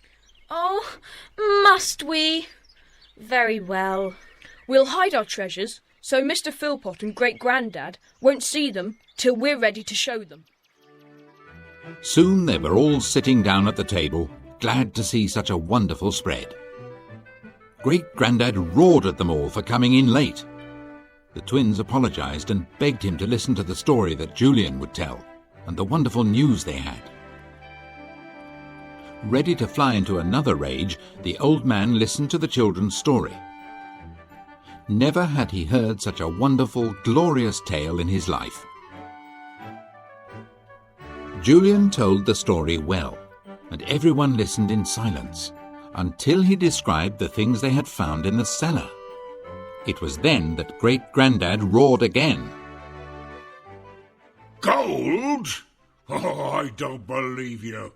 Oh, must we? Very well. We'll hide our treasures so Mr. Philpott and Great-Grandad won't see them till we're ready to show them. Soon they were all sitting down at the table, glad to see such a wonderful spread. Great-Grandad roared at them all for coming in late. The twins apologised and begged him to listen to the story that Julian would tell and the wonderful news they had. Ready to fly into another rage, the old man listened to the children's story. Never had he heard such a wonderful, glorious tale in his life. Julian told the story well, and everyone listened in silence, until he described the things they had found in the cellar. It was then that Great-Grandad roared again. Gold? Oh, I don't believe you.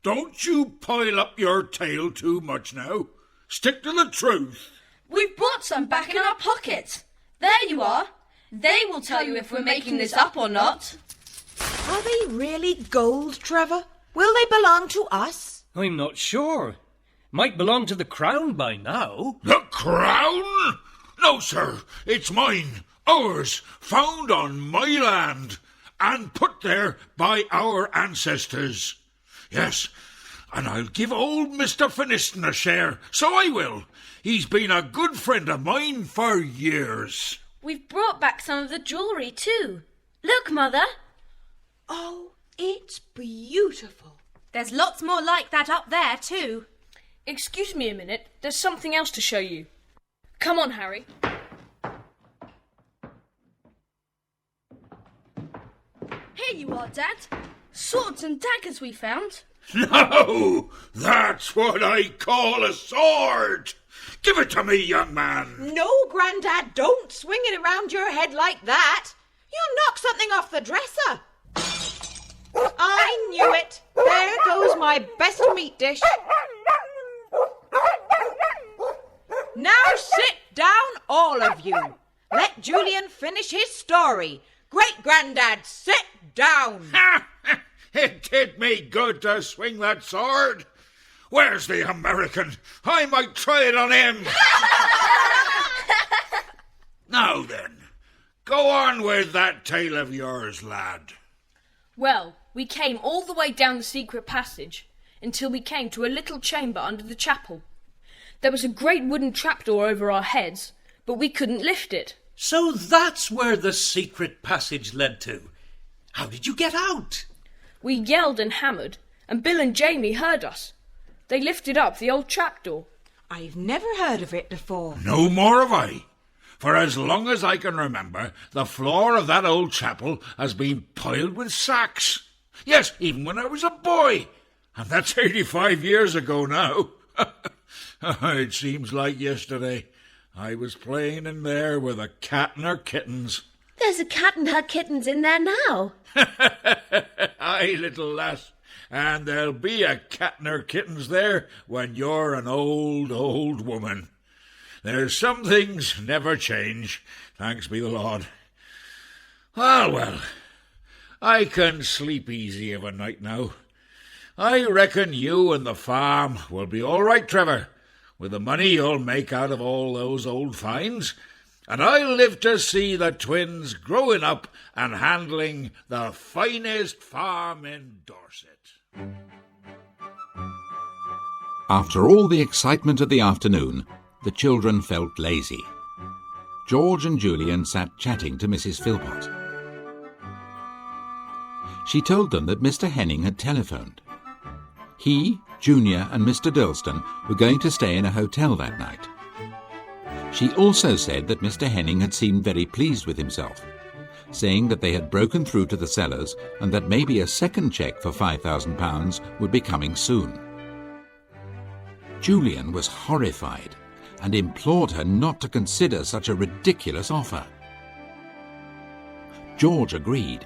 Don't you pile up your tale too much now. Stick to the truth. We've brought some back in our pockets. There you are. They will tell you if we're making this up or not. Are they really gold, Trevor? Will they belong to us? I'm not sure. Might belong to the crown by now. The crown? No, sir. It's mine. Ours. Found on my land. And put there by our ancestors. Yes, and I'll give old Mr. Finniston a share, so I will. He's been a good friend of mine for years. We've brought back some of the jewellery too. Look, Mother. Oh, it's beautiful. There's lots more like that up there too. Excuse me a minute. There's something else to show you. Come on, Harry. Here you are, Dad. Swords and daggers we found. No, that's what I call a sword. Give it to me, young man. No, Grandad, don't swing it around your head like that. You'll knock something off the dresser. I knew it. There goes my best meat dish. Now sit down, all of you. Let Julian finish his story. Great-Grandad, sit down. It did me good to swing that sword. Where's the American? I might try it on him. Now then, go on with that tale of yours, lad. Well, we came all the way down the secret passage until we came to a little chamber under the chapel. There was a great wooden trapdoor over our heads, but we couldn't lift it. So that's where the secret passage led to. How did you get out? We yelled and hammered, and Bill and Jamie heard us. They lifted up the old trapdoor. I've never heard of it before. No more have I. For as long as I can remember, the floor of that old chapel has been piled with sacks. Yes, even when I was a boy. And that's 85 years ago now. It seems like yesterday. I was playing in there with a cat and her kittens. There's a cat and her kittens in there now. Aye, little lass, and there'll be a cat and her kittens there when you're an old, old woman. There's some things never change, thanks be the Lord. Well, I can sleep easy of a night now. I reckon you and the farm will be all right, Trevor, with the money you'll make out of all those old finds, and I'll live to see the twins growing up and handling the finest farm in Dorset. After all the excitement of the afternoon, the children felt lazy. George and Julian sat chatting to Mrs. Philpot. She told them that Mr. Henning had telephoned. He, Junior and Mr. Durlston were going to stay in a hotel that night. She also said that Mr. Henning had seemed very pleased with himself, saying that they had broken through to the cellars and that maybe a second cheque for £5,000 would be coming soon. Julian was horrified and implored her not to consider such a ridiculous offer. George agreed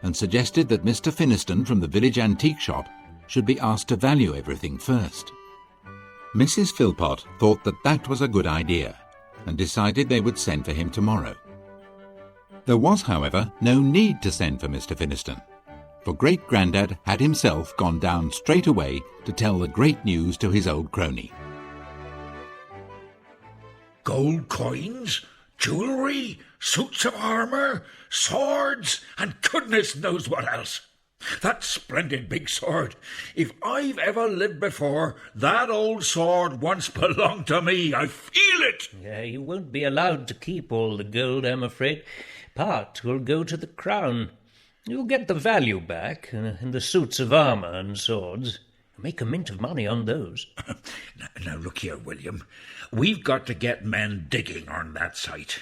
and suggested that Mr. Finniston from the village antique shop should be asked to value everything first. Mrs. Philpot thought that that was a good idea and decided they would send for him tomorrow. There was, however, no need to send for Mr. Finniston, for Great-Grandad had himself gone down straight away to tell the great news to his old crony. Gold coins, jewellery, suits of armour, swords, and goodness knows what else. That splendid big sword. If I've ever lived before, that old sword once belonged to me. I feel it. Yeah, you won't be allowed to keep all the gold, I'm afraid. Part will go to the crown. You'll get the value back, and the suits of armour and swords. Make a mint of money on those. Now look here, William. We've got to get men digging on that site.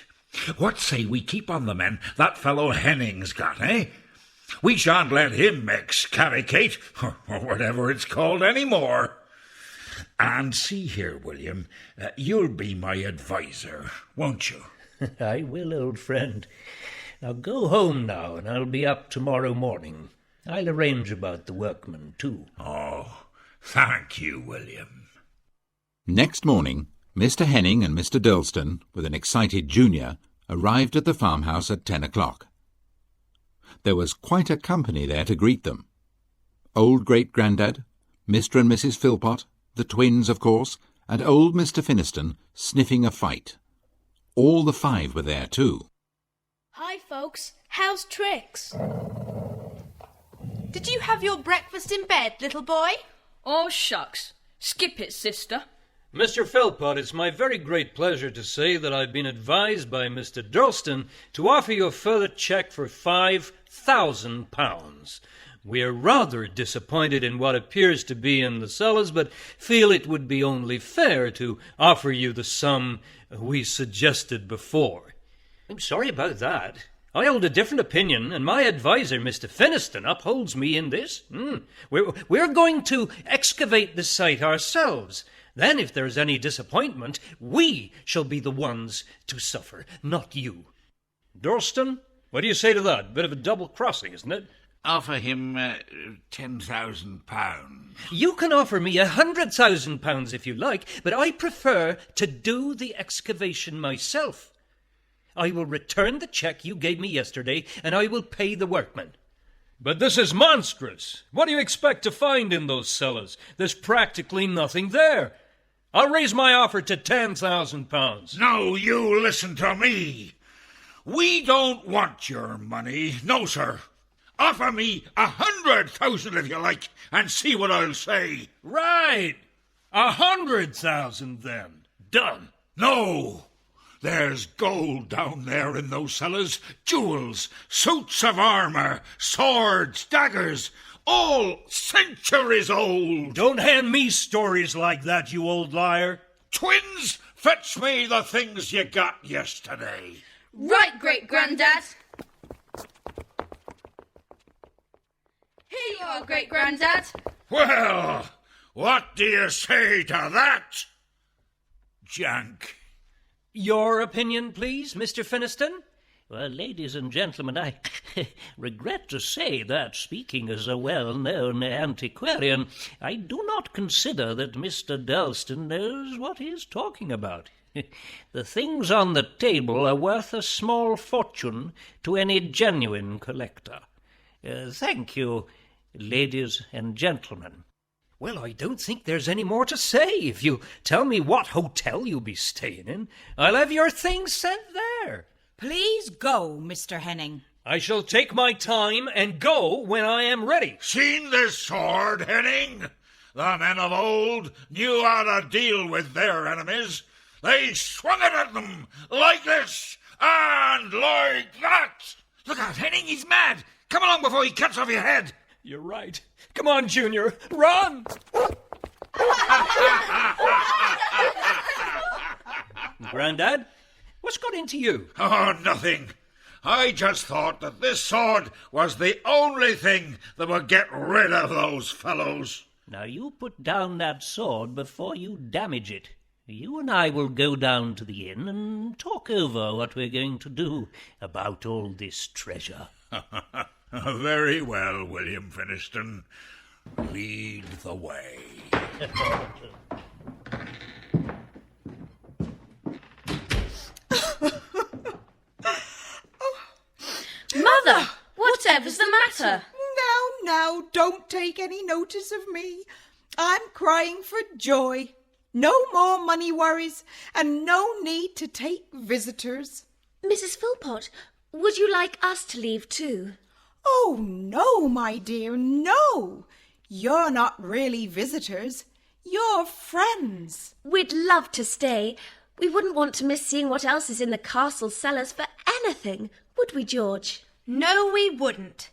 What say we keep on the men that fellow Henning's got, eh? We shan't let him excavatate, or whatever it's called, any more. And see here, William, you'll be my adviser, won't you? I will, old friend. Now go home now, and I'll be up tomorrow morning. I'll arrange about the workmen, too. Oh, thank you, William. Next morning, Mr. Henning and Mr. Durlston, with an excited Junior, arrived at the farmhouse at 10 o'clock. There was quite a company there to greet them. Old Great-Grandad, Mr. and Mrs. Philpot, the twins, of course, and old Mr. Finniston sniffing a fight. All the 5 were there, too. Hi, folks. How's tricks? Did you have your breakfast in bed, little boy? Oh, shucks. Skip it, sister. Mr. Philpot, it's my very great pleasure to say that I've been advised by Mr. Durlston to offer you a further cheque for £5,000. We are rather disappointed in what appears to be in the cellars, but feel it would be only fair to offer you the sum we suggested before. I'm sorry about that. I hold a different opinion, and my adviser, Mr. Finniston, upholds me in this. We're going to excavate the site ourselves. Then, if there's any disappointment, we shall be the ones to suffer, not you. Durlston, what do you say to that? Bit of a double crossing, isn't it? Offer him £10,000. You can offer me £100,000 if you like, but I prefer to do the excavation myself. I will return the cheque you gave me yesterday, and I will pay the workmen. But this is monstrous. What do you expect to find in those cellars? There's practically nothing there. I'll raise my offer to £10,000. No, you listen to me. We don't want your money. No, sir. Offer me 100,000 if you like, and see what I'll say. Right. 100,000 then. Done. No. There's gold down there in those cellars. Jewels, suits of armour, swords, daggers, all centuries old. Don't hand me stories like that, you old liar. Twins, fetch me the things you got yesterday. Right, Great-Grandad. Here you are, Great-Grandad. Well, what do you say to that, Jank? Your opinion, please, Mr. Finniston? Well, ladies and gentlemen, I regret to say that, speaking as a well-known antiquarian, I do not consider that Mr. Durlston knows what he is talking about. The things on the table are worth a small fortune to any genuine collector. Thank you, ladies and gentlemen. Well, I don't think there's any more to say. If you tell me what hotel you'll be staying in, I'll have your things sent there. Please go, Mr. Henning. I shall take my time and go when I am ready. Seen this sword, Henning? The men of old knew how to deal with their enemies. They swung it at them like this and like that. Look out, Henning, he's mad. Come along before he cuts off your head. You're right. Come on, Junior, run! Grandad, what's got into you? Oh, nothing. I just thought that this sword was the only thing that would get rid of those fellows. Now you put down that sword before you damage it. You and I will go down to the inn and talk over what we're going to do about all this treasure. Very well, William Finniston. Lead the way. Mother, whatever's the matter? Now, don't take any notice of me. I'm crying for joy. No more money worries, and no need to take visitors. Mrs. Philpot, would you like us to leave too? Oh, no, my dear, no. You're not really visitors. You're friends. We'd love to stay. We wouldn't want to miss seeing what else is in the castle cellars for anything, would we, George? No, we wouldn't.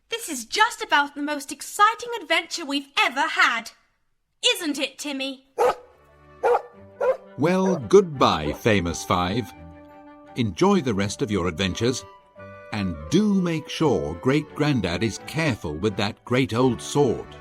This is just about the most exciting adventure we've ever had. Isn't it, Timmy? Well, goodbye, Famous Five. Enjoy the rest of your adventures, and do make sure Great Grandad is careful with that great old sword.